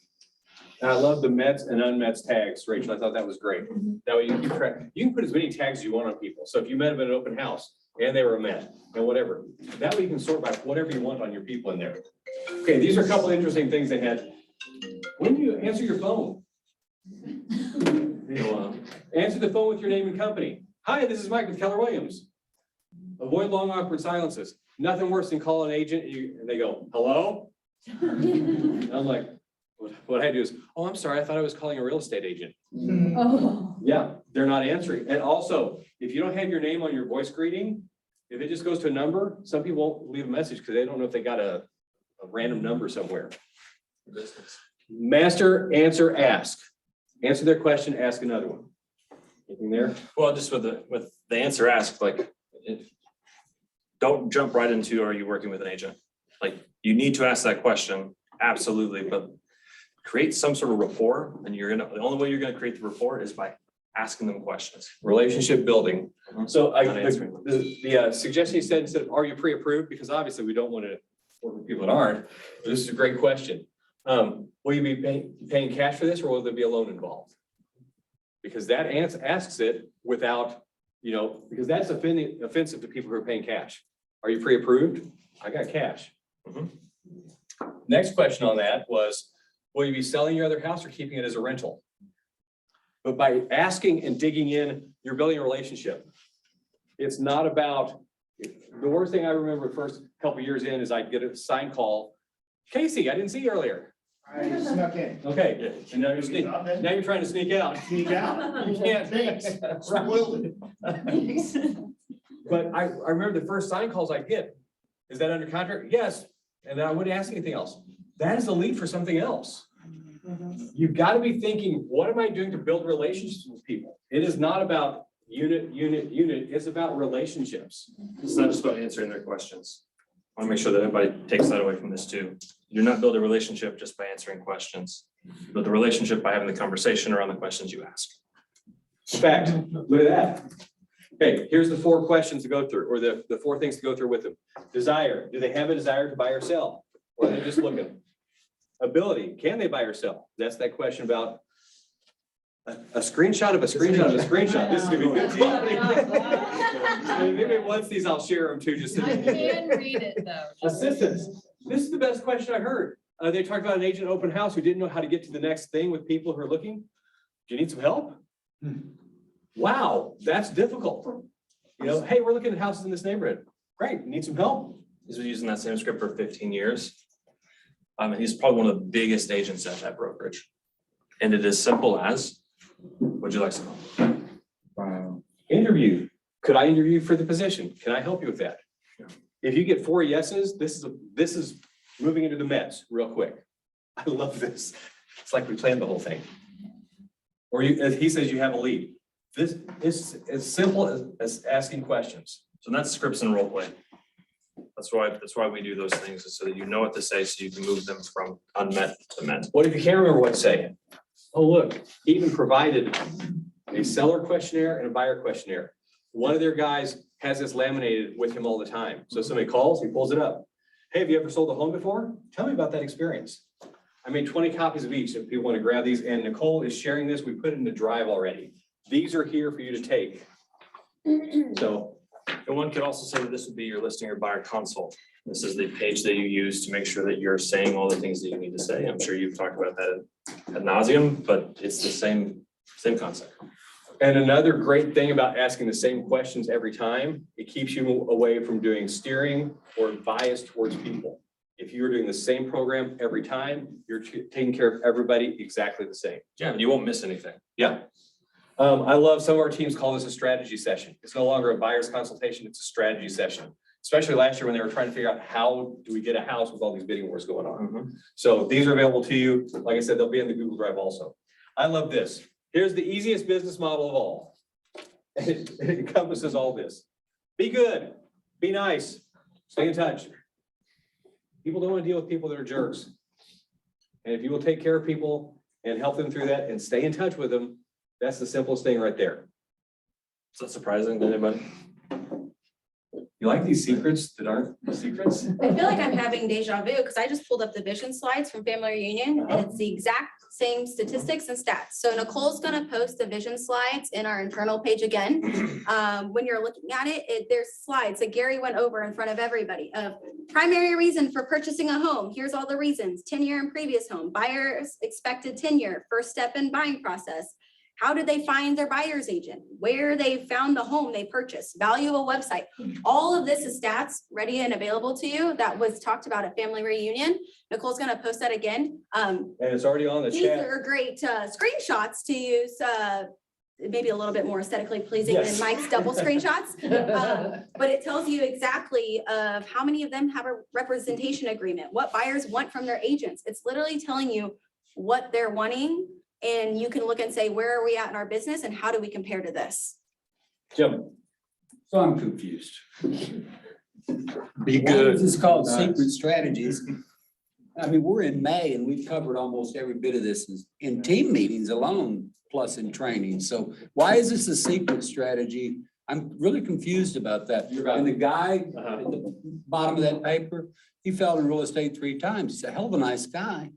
And I love the Mets and unmets tags, Rachel. I thought that was great. That way you can put as many tags as you want on people. So if you met them at an open house and they were a Met and whatever, that way you can sort by whatever you want on your people in there. Okay, these are a couple interesting things they had. When do you answer your phone? Answer the phone with your name and company. Hi, this is Mike with Keller Williams. Avoid long awkward silences. Nothing worse than call an agent and they go, hello? And I'm like, what I do is, oh, I'm sorry, I thought I was calling a real estate agent. Oh. Yeah, they're not answering. And also, if you don't have your name on your voice greeting, if it just goes to a number, some people won't leave a message because they don't know if they got a random number somewhere. Master, answer, ask. Answer their question, ask another one. Anything there? Well, just with the answer ask, like, don't jump right into, are you working with an agent? Like, you need to ask that question, absolutely, but create some sort of rapport, and the only way you're gonna create the rapport is by asking them questions. Relationship building. So Not answering them. the suggestion you said, instead of, are you pre-approved? Because obviously we don't want to work with people that aren't. This is a great question. Will you be paying cash for this, or will there be a loan involved? Because that asks it without, because that's offensive to people who are paying cash. Are you pre-approved? I got cash. Mhm. Next question on that was, will you be selling your other house or keeping it as a rental? But by asking and digging in, you're building a relationship. It's not about, the worst thing I remember the first couple years in is I'd get a sign call. Casey, I didn't see you earlier. I snuck in. Okay, and now you're trying to sneak out. Sneak out. You can't. Thanks. Spoiled it. But I remember the first sign calls I get. Is that under contract? Yes. And then I wouldn't ask anything else. That is a lead for something else. You've got to be thinking, what am I doing to build relationships with people? It is not about unit. It's about relationships. It's not just about answering their questions. I want to make sure that everybody takes that away from this too. You're not building a relationship just by answering questions. You build the relationship by having the conversation around the questions you ask. Fact, look at that. Okay, here's the 4 questions to go through, or the 4 things to go through with them. Desire, do they have a desire to buy or sell? Or are they just looking? Ability, can they buy or sell? That's that question about a screenshot of a screenshot of a screenshot. This is gonna be 15. Maybe once these, I'll share them too, just. I can read it though. Assistance, this is the best question I heard. They talked about an agent open house who didn't know how to get to the next thing with people who are looking. Do you need some help? Wow, that's difficult. Hey, we're looking at houses in this neighborhood. Great, need some help? He's been using that same script for 15 years. He's probably one of the biggest agents at that brokerage. And it is simple as, would you like some help? Interview. Could I interview for the position? Can I help you with that? If you get 4 yeses, this is moving into the Mets real quick. I love this. It's like we planned the whole thing. Or he says you have a lead. This is as simple as asking questions. So that's scripts and role play. That's why we do those things, is so that you know what to say, so you can move them from unmet to met. What if you can't remember what to say? Oh, look, he even provided a seller questionnaire and a buyer questionnaire. One of their guys has this laminated with him all the time. So if somebody calls, he pulls it up. Hey, have you ever sold a home before? Tell me about that experience. I made 20 copies of each if people want to grab these, and Nicole is sharing this. We put it in the drive already. These are here for you to take. So. And one could also say that this would be your listing or buyer consult. This is the page that you use to make sure that you're saying all the things that you need to say. I'm sure you've talked about that ad nauseum, but it's the same concept. And another great thing about asking the same questions every time, it keeps you away from doing steering or bias towards people. If you're doing the same program every time, you're taking care of everybody exactly the same. Yeah, and you won't miss anything. Yeah. I love some of our teams call this a strategy session. It's no longer a buyer's consultation, it's a strategy session. Especially last year when they were trying to figure out how do we get a house with all these bidding wars going on. So these are available to you. Like I said, they'll be in the Google Drive also. I love this. Here's the easiest business model of all. It encompasses all this. Be good, be nice, stay in touch. People don't want to deal with people that are jerks. And if you will take care of people and help them through that and stay in touch with them, that's the simplest thing right there. Is that surprising to anybody? You like these secrets that aren't secrets? I feel like I'm having deja vu because I just pulled up the vision slides from Family Reunion and it's the exact same statistics and stats. So Nicole's gonna post the vision slides in our internal page again. When you're looking at it, there's slides that Gary went over in front of everybody of primary reason for purchasing a home. Here's all the reasons: tenure and previous home, buyer's expected tenure, first step in buying process. How did they find their buyer's agent? Where they found the home they purchased, value of a website. All of this is stats ready and available to you that was talked about at Family Reunion. Nicole's gonna post that again. And it's already on the These chat. are great screenshots to use, maybe a little bit more aesthetically pleasing Yes. than Mike's double screenshots. But it tells you exactly of how many of them have a representation agreement, what buyers want from their agents. It's literally telling you what they're wanting. And you can look and say, where are we at in our business and how do we compare to this? Jim, So I'm confused. Be good. It's called secret strategies. I mean, we're in May and we've covered almost every bit of this in team meetings alone, plus in training. So why is this a secret strategy? I'm really confused about that. And the guy at the bottom of that paper, he failed in real estate 3 times. He's a hell of a nice guy.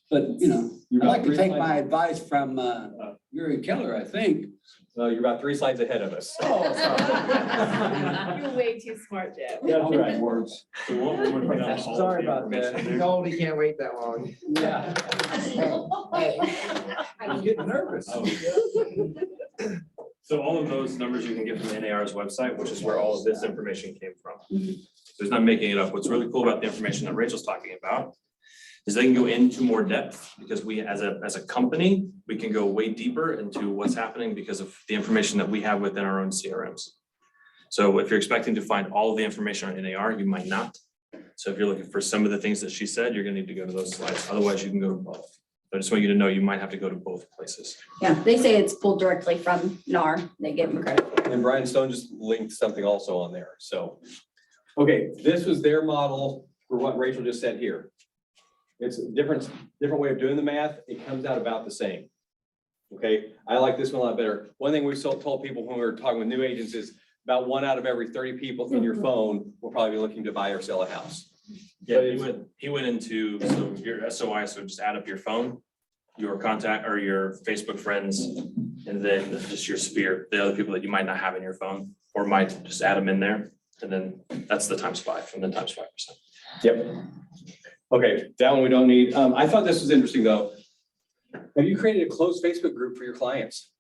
But, you know, I'd like to take my advice from Gary Keller, I think. No, you're about 3 slides ahead of us. You're way too smart, Jeff. That's right. Words. So we'll put down all Sorry the about that. information He's there. old, he can't wait that long. Yeah. I'm getting nervous. So all of those numbers you can get from the NAR's website, which is where all of this information came from. So it's not making it up. What's really cool about the information that Rachel's talking about is they can go into more depth because we, as a company, we can go way deeper into what's happening because of the information that we have within our own CRMs. So if you're expecting to find all of the information on NAR, you might not. So if you're looking for some of the things that she said, you're gonna need to go to those slides. Otherwise, you can go to both. I just want you to know you might have to go to both places. Yeah, they say it's pulled directly from NAR. They give them credit. And Brian Stone just linked something also on there, so. Okay, this was their model for what Rachel just said here. It's a different way of doing the math. It comes out about the same. Okay, I like this one a lot better. One thing we told people when we were talking with new agents is about 1 out of every 30 people in your phone will probably be looking to buy or sell a house. Yeah, he went into, so your SOI, so just add up your phone, your contact or your Facebook friends, and then just your sphere, the other people that you might not have in your phone, or might just add them in there. And then that's the ×5 and then ×5%. Yep. Okay, that one we don't need. I thought this was interesting though. Have you created a closed Facebook group for your clients?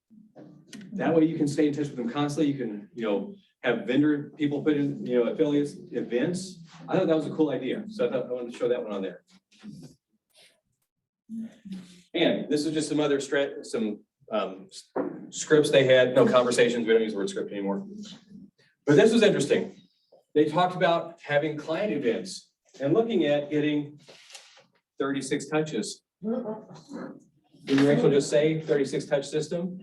That way you can stay in touch with them constantly. You can, have vendor people put in, affiliates, events. I thought that was a cool idea. So I thought I wanted to show that one on there. And this is just some other scripts they had, no conversations. We don't use the word script anymore. But this was interesting. They talked about having client events and looking at getting 36 touches. Didn't Rachel just say 36 touch system?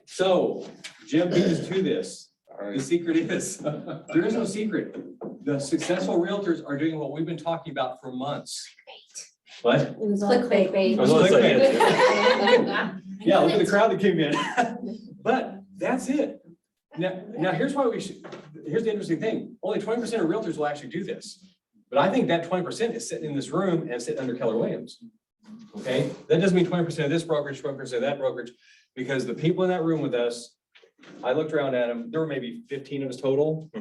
So Jim beat us to this. The secret is, there is no secret. The successful realtors are doing what we've been talking about for months. What? It was clickbait. I was gonna say. Yeah, look at the crowd that came in. But that's it. Now here's why here's the interesting thing. Only 20% of realtors will actually do this. But I think that 20% is sitting in this room and sitting under Keller Williams. Okay, that doesn't mean 20% of this brokerage, 20% of that brokerage, because the people in that room with us, I looked around at them, there were maybe 15 of us total.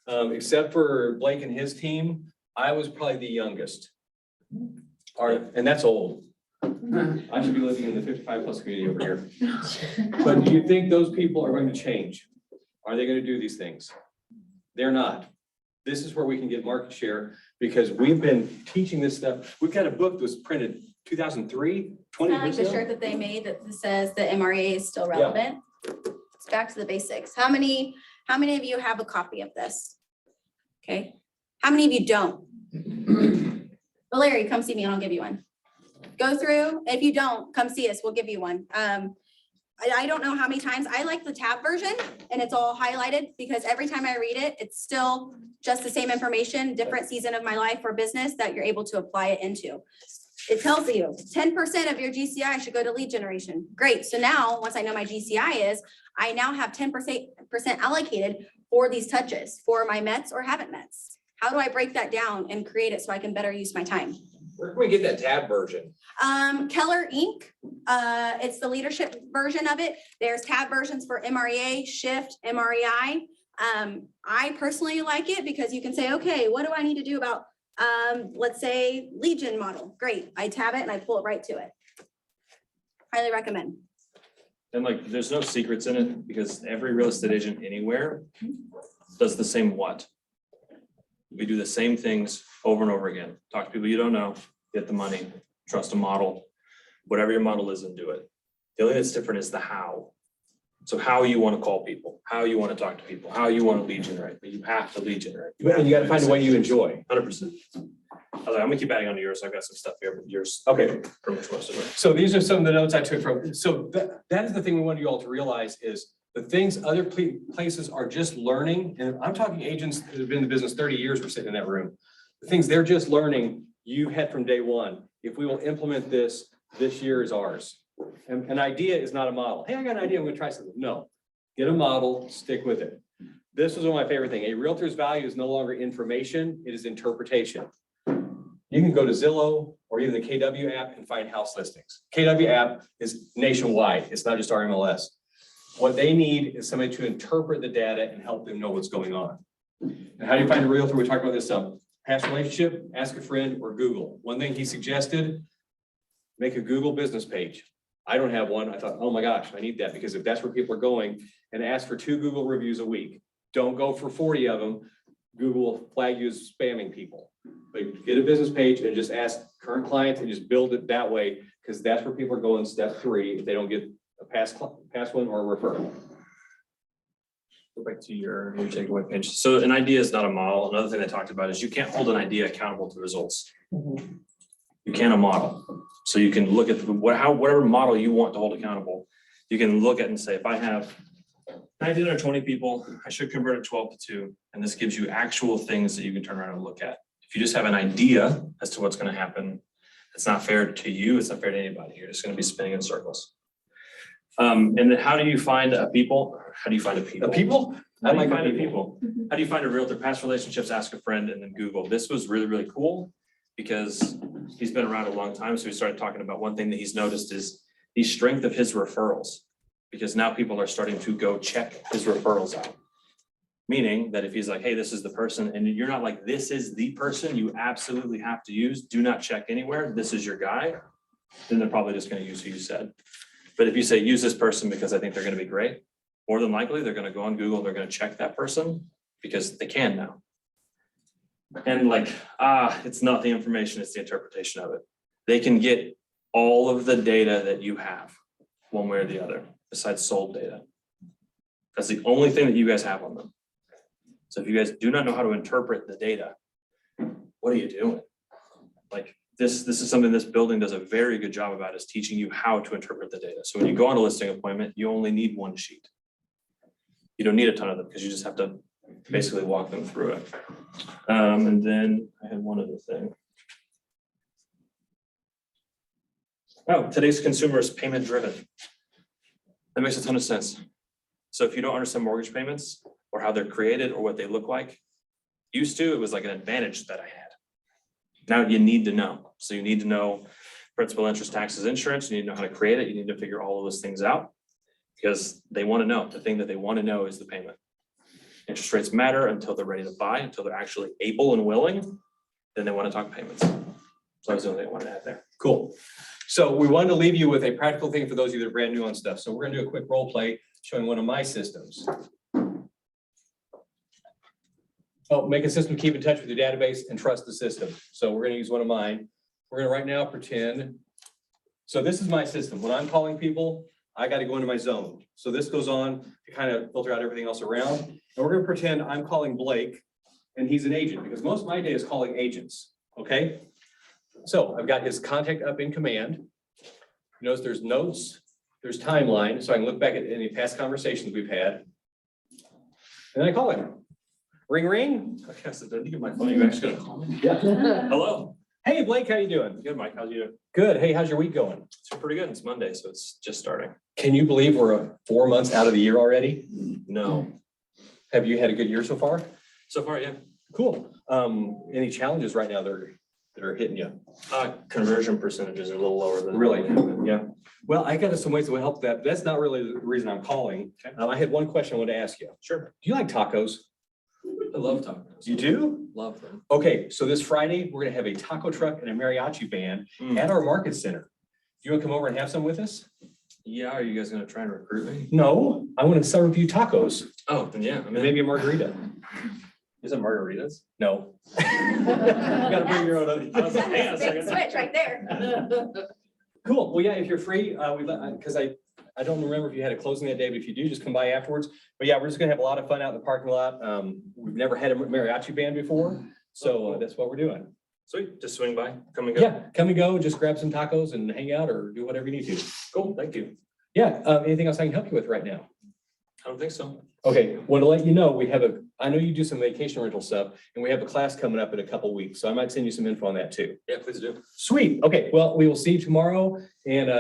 Except for Blake and his team, I was probably the youngest. And that's old. I should be living in the 55+ community over here. But do you think those people are going to change? Are they going to do these things? They're not. This is where we can get market share because we've been teaching this stuff. We've got a book that was printed 2003, 20 Kind of like years the ago. shirt that they made that says the MREA is still relevant. It's back to the basics. How many of you have a copy of this? Okay, how many of you don't? Well, Larry, come see me and I'll give you one. Go through. If you don't, come see us. We'll give you one. I don't know how many times. I like the tab version and it's all highlighted because every time I read it, it's still just the same information, different season of my life or business that you're able to apply it into. It tells you 10% of your GCI should go to lead generation. Great. So now, once I know my GCI is, I now have 10% allocated for these touches for my METs or haven't METs. How do I break that down and create it so I can better use my time? Where can we get that tab version? Keller Inc. It's the leadership version of it. There's tab versions for MREA, Shift, MREI. I personally like it because you can say, okay, what do I need to do about, let's say, lead gen model? Great. I tab it and I pull it right to it. Highly recommend. And there's no secrets in it because every real estate agent anywhere does the same what. We do the same things over and over again. Talk to people you don't know, get the money, trust a model, whatever your model is and do it. The only thing that's different is the how. So how you want to call people, how you want to talk to people, how you want to lead generate, but you have to lead generate. You got to find a way you enjoy. 100%. I'm gonna keep adding on to yours. I've got some stuff here, but yours. Okay. Pretty much most of it. So these are some of the notes I took from, so that is the thing we want you all to realize is The things other places are just learning, and I'm talking agents that have been in the business 30 years were sitting in that room. The things they're just learning, you had from day one. If we will implement this year is ours. And an idea is not a model. Hey, I got an idea, I'm gonna try something. No, get a model, stick with it. This was one of my favorite things. A realtor's value is no longer information, it is interpretation. You can go to Zillow or even the KW app and find house listings. KW app is nationwide. It's not just our MLS. What they need is somebody to interpret the data and help them know what's going on. And how do you find a realtor? We talked about this some. Past relationship, ask a friend, or Google. One thing he suggested, make a Google business page. I don't have one. I thought, oh my gosh, I need that, because if that's where people are going, and ask for 2 Google reviews a week. Don't go for 40 of them. Google will flag you as spamming people. But get a business page and just ask current clients and just build it that way, because that's where people are going step 3 if they don't get a past one or a referral. Go back to your takeaway page. So an idea is not a model. Another thing they talked about is you can't hold an idea accountable to results. You can a model. So you can look at whatever model you want to hold accountable. You can look at and say, if I have 19 or 20 people, I should convert it 12 to 2. And this gives you actual things that you can turn around and look at. If you just have an idea as to what's going to happen, it's not fair to you. It's not fair to anybody. You're just going to be spinning in circles. And then how do you find a people? How do you find a people? The people? How do you find a people? How do you find a realtor? Past relationships, ask a friend, and then Google. This was really, really cool because he's been around a long time. So we started talking about one thing that he's noticed is the strength of his referrals, because now people are starting to go check his referrals out. Meaning that if he's like, hey, this is the person, and you're not like, this is the person you absolutely have to use, do not check anywhere, this is your guy, then they're probably just going to use who you said. But if you say, use this person because I think they're going to be great, more than likely, they're going to go on Google, they're going to check that person because they can now. And like, it's not the information, it's the interpretation of it. They can get all of the data that you have, one way or the other, besides sold data. That's the only thing that you guys have on them. So if you guys do not know how to interpret the data, what are you doing? Like this is something this building does a very good job about, is teaching you how to interpret the data. So when you go on a listing appointment, you only need one sheet. You don't need a ton of them because you just have to basically walk them through it. And then I had one other thing. Oh, today's consumer is payment driven. That makes a ton of sense. So if you don't understand mortgage payments or how they're created or what they look like, used to, it was like an advantage that I had. Now you need to know. So you need to know principal, interest, taxes, insurance. You need to know how to create it. You need to figure all of those things out because they want to know. The thing that they want to know is the payment. Interest rates matter until they're ready to buy, until they're actually able and willing. Then they want to talk payments. So that was the only thing I wanted to add there. Cool. So we wanted to leave you with a practical thing for those of you that are brand new on stuff. So we're going to do a quick role play showing one of my systems. Oh, make a system, keep in touch with your database and trust the system. So we're going to use one of mine. We're going to right now pretend. So this is my system. When I'm calling people, I got to go into my zone. So this goes on to kind of filter out everything else around. And we're going to pretend I'm calling Blake and he's an agent, because most of my day is calling agents. Okay. So I've got his contact up in command. Notice there's notes, there's timeline, so I can look back at any past conversations we've had. And I call him. Ring, ring. Okay, so did you get my phone? You actually gonna call me? Yeah. Hello. Hey, Blake, how you doing? Good, Mike. How's you? Good. Hey, how's your week going? It's pretty good. It's Monday, so it's just starting. Can you believe we're 4 months out of the year already? No. Have you had a good year so far? So far, yeah. Cool. Any challenges right now that are hitting you? Conversion percentages are a little lower than. Really? Yeah. Well, I got some ways that will help that. That's not really the reason I'm calling. Okay. I had one question I wanted to ask you. Sure. Do you like tacos? I love tacos. You do? Love them. Okay, so this Friday, we're gonna have a taco truck and a mariachi band at our market center. You wanna come over and have some with us? Yeah, are you guys gonna try and recruit me? No, I want to serve you tacos Oh, then yeah. I and mean, maybe a margarita. is it margaritas? No. You gotta bring your own. I was like, hang on a Big second. switch right there. Cool. Well, yeah, if you're free, because I don't remember if you had a closing that day, but if you do, just come by afterwards. But yeah, we're just gonna have a lot of fun out in the parking lot. We've never had a mariachi band before, so that's what we're doing. Sweet, just swing by, come and go. Yeah, come and go, just grab some tacos and hang out or do whatever you need to. Cool, thank you. Yeah, anything else I can help you with right now? I don't think so. Okay, want to let you know, I know you do some vacation rental stuff, and we have a class coming up in a couple weeks, so I might send you some info on that too. Yeah, please do. Sweet. Okay, well, we will see you tomorrow and,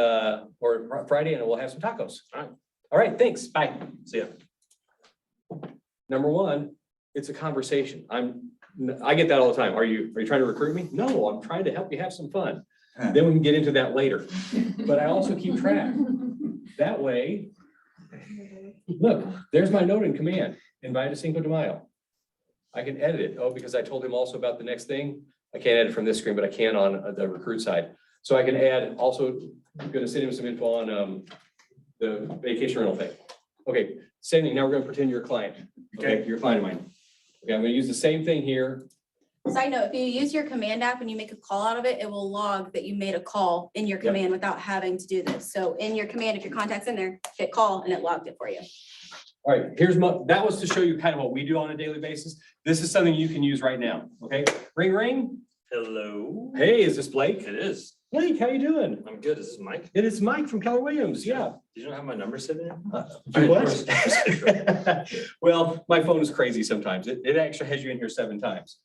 or Friday, and we'll have some tacos. All right. All right, thanks. Bye. See ya. Number one, it's a conversation. I get that all the time. Are you trying to recruit me? No, I'm trying to help you have some fun. Then we can get into that later. But I also keep track. That way, look, there's my note in command, invite to Cinco de Mayo. I can edit it. Oh, because I told him also about the next thing. I can't edit from this screen, but I can on the recruit side. So I can add also, I'm gonna send him some info on the vacation rental thing. Okay, Sandy, now we're gonna pretend you're a client. Okay, you're a client of mine. Okay, I'm gonna use the same thing here. Side note, if you use your command app and you make a call out of it, it will log that you made a call in your Yep. command without having to do this. So in your command, if your contact's in there, hit call and it logged it for you. All right, that was to show you kind of what we do on a daily basis. This is something you can use right now, okay? Ring, ring. Hello. Hey, is this Blake? It is. Blake, how you doing? I'm good. Is this Mike? It is Mike from Keller Williams, yeah. Did you not have my number sitting there? Do what? Well, my phone is crazy sometimes. It actually has you in here 7 times.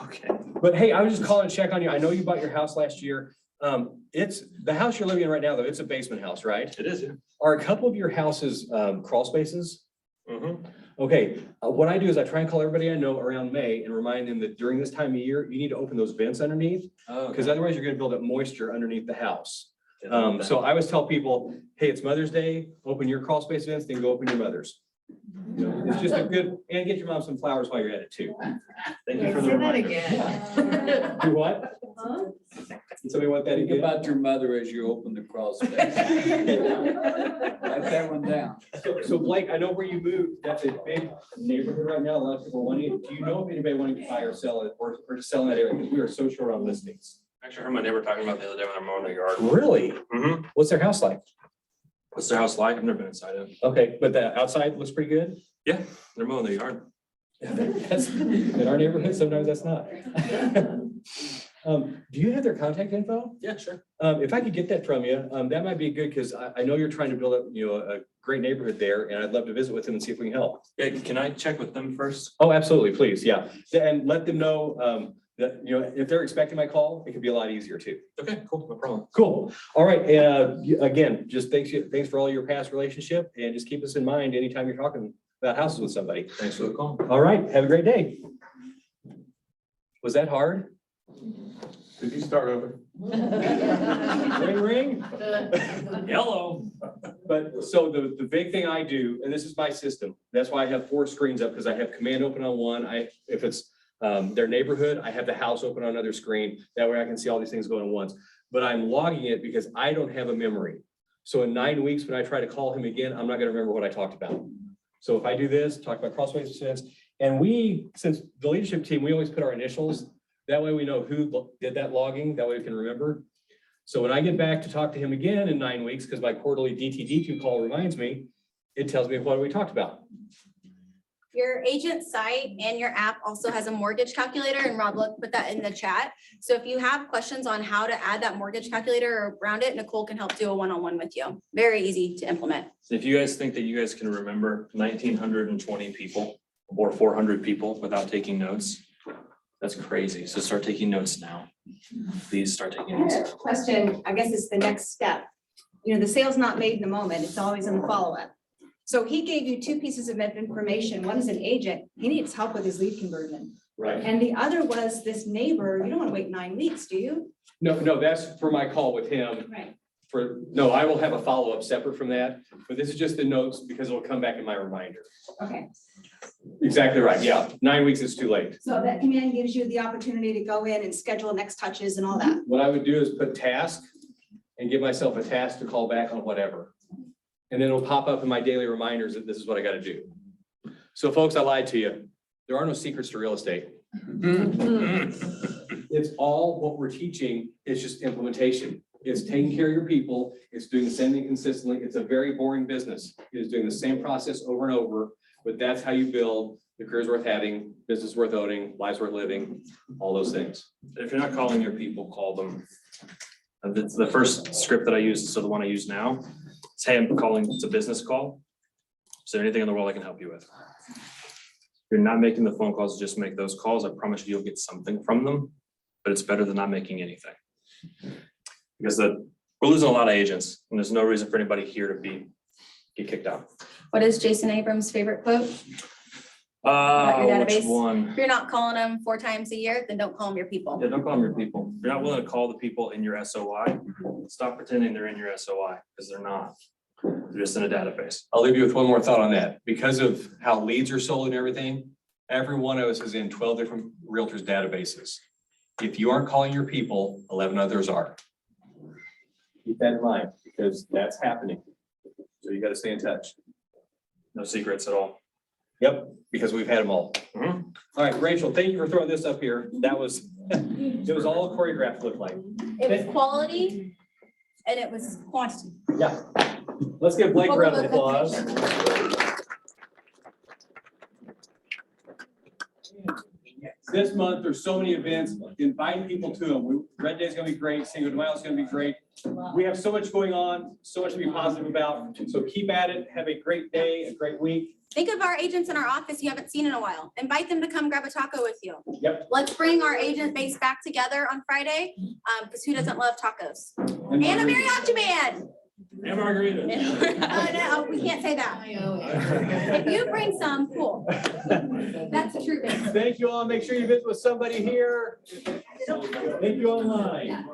Okay. But hey, I was just calling to check on you. I know you bought your house last year. It's the house you're living in right now, though. It's a basement house, right? It is, yeah. Are a couple of your houses crawl spaces? Mm-hmm. Okay, what I do is I try and call everybody I know around May and remind them that during this time of year, you need to open those vents underneath, because otherwise you're gonna build up moisture underneath the house. So I always tell people, hey, it's Mother's Day, open your crawl space vents, then go open your mother's. You know, it's just a good, and get your mom some flowers while you're at it too. Thank you for the Say that reminder. again. Do what? Did somebody want that Think again? about your mother as you open the crawl space. Write that one down. So Blake, I know where you moved, that's a big neighborhood right now, a lot of people wanting, do you know if anybody wanting to buy or sell it, or to sell in that area, because we are so short on listings? Actually, I heard my neighbor talking about the other day when I'm mowing their yard. Really? Mm-hmm. What's their house like? What's their house like? I've never been inside it. Okay, but the outside looks pretty good? Yeah, they're mowing their yard. That's, in our neighborhood, sometimes that's not. Do you have their contact info? Yeah, sure. If I could get that from you, that might be good, because I know you're trying to build up, a great neighborhood there, and I'd love to visit with them and see if we can help. Yeah, can I check with them first? Oh, absolutely, please, yeah. And let them know, that, if they're expecting my call, it could be a lot easier too. Okay, cool, no problem. Cool. All right, again, just thanks for all your past relationship, and just keep us in mind anytime you're talking about houses with somebody. Thanks for the call. All right, have a great day. Was that hard? Did you start over? Ring, ring. Hello. But so the big thing I do, and this is my system, that's why I have 4 screens up, because I have command open on one. If it's their neighborhood, I have the house open on another screen. That way I can see all these things going at once. But I'm logging it because I don't have a memory. So in 9 weeks, when I try to call him again, I'm not gonna remember what I talked about. So if I do this, talk about cross space events, and since the leadership team, we always put our initials. That way we know who did that logging, that way we can remember. So when I get back to talk to him again in 9 weeks, because my quarterly DTD2 call reminds me, it tells me what we talked about. Your agent site and your app also has a mortgage calculator, and Rob put that in the chat. So if you have questions on how to add that mortgage calculator around it, Nicole can help do a one-on-one with you. Very easy to implement. So if you guys think that you guys can remember 1,920 people or 400 people without taking notes, that's crazy. So start taking notes now. Please start taking notes. Question, I guess it's the next step. The sale's not made in the moment, it's always in the follow-up. So he gave you 2 pieces of information. One is an agent, he needs help with his lead conversion. Right. And the other was this neighbor, you don't want to wait 9 weeks, do you? No, that's for my call with him. Right. No, I will have a follow-up separate from that, but this is just the notes because it'll come back in my reminder. Okay, Exactly right, yeah. 9 weeks is too late. so that command gives you the opportunity to go in and schedule next touches and all that. What I would do is put task and give myself a task to call back on whatever. And then it'll pop up in my daily reminders that this is what I gotta do. So folks, I lied to you. There are no secrets to real estate. It's all what we're teaching, it's just implementation. It's taking care of your people, it's doing the same thing consistently. It's a very boring business. It is doing the same process over and over, but that's how you build the careers worth having, business worth owning, lives worth living, all those things. If you're not calling your people, call them. That's the first script that I used, so the one I use now. Say I'm calling, it's a business call. Is there anything in the world I can help you with? If you're not making the phone calls, just make those calls. I promise you, you'll get something from them, but it's better than not making anything. Because we're losing a lot of agents, and there's no reason for anybody here to get kicked out. What is Jason Abrams' favorite quote? About your Which database? one? If you're not calling them 4 times a year, then don't call them your people. Yeah, don't call them your people. If you're not willing to call the people in your SOI, stop pretending they're in your SOI, because they're not. They're just in a database. I'll leave you with one more thought on that. Because of how leads are sold and everything, every one of us is in 12 different realtors databases. If you aren't calling your people, 11 others are. Keep that in mind, because that's happening. So you gotta stay in touch. No secrets at all. Yep, because we've had them all. Mhm. All right, Rachel, thank you for throwing this up here. That was, it was all choreographed, looked like. It was quality and it was quantity. Yeah. Let's give Blake a round of applause. This month, there's so many events, invite people to them. Red Day is gonna be great, Cinco de Mayo is gonna be great. We have so much going on, so much to be positive about. So keep at it. Have a great day, a great week. Think of our agents in our office you haven't seen in a while. Invite them to come grab a taco with you. Yep. Let's bring our agent base back together on Friday, because who doesn't love tacos? And a mariachi band. And margarita. No, we can't say that. If you bring some, cool. That's the true thing. Thank you all. Make sure you visit with somebody here. Thank you online.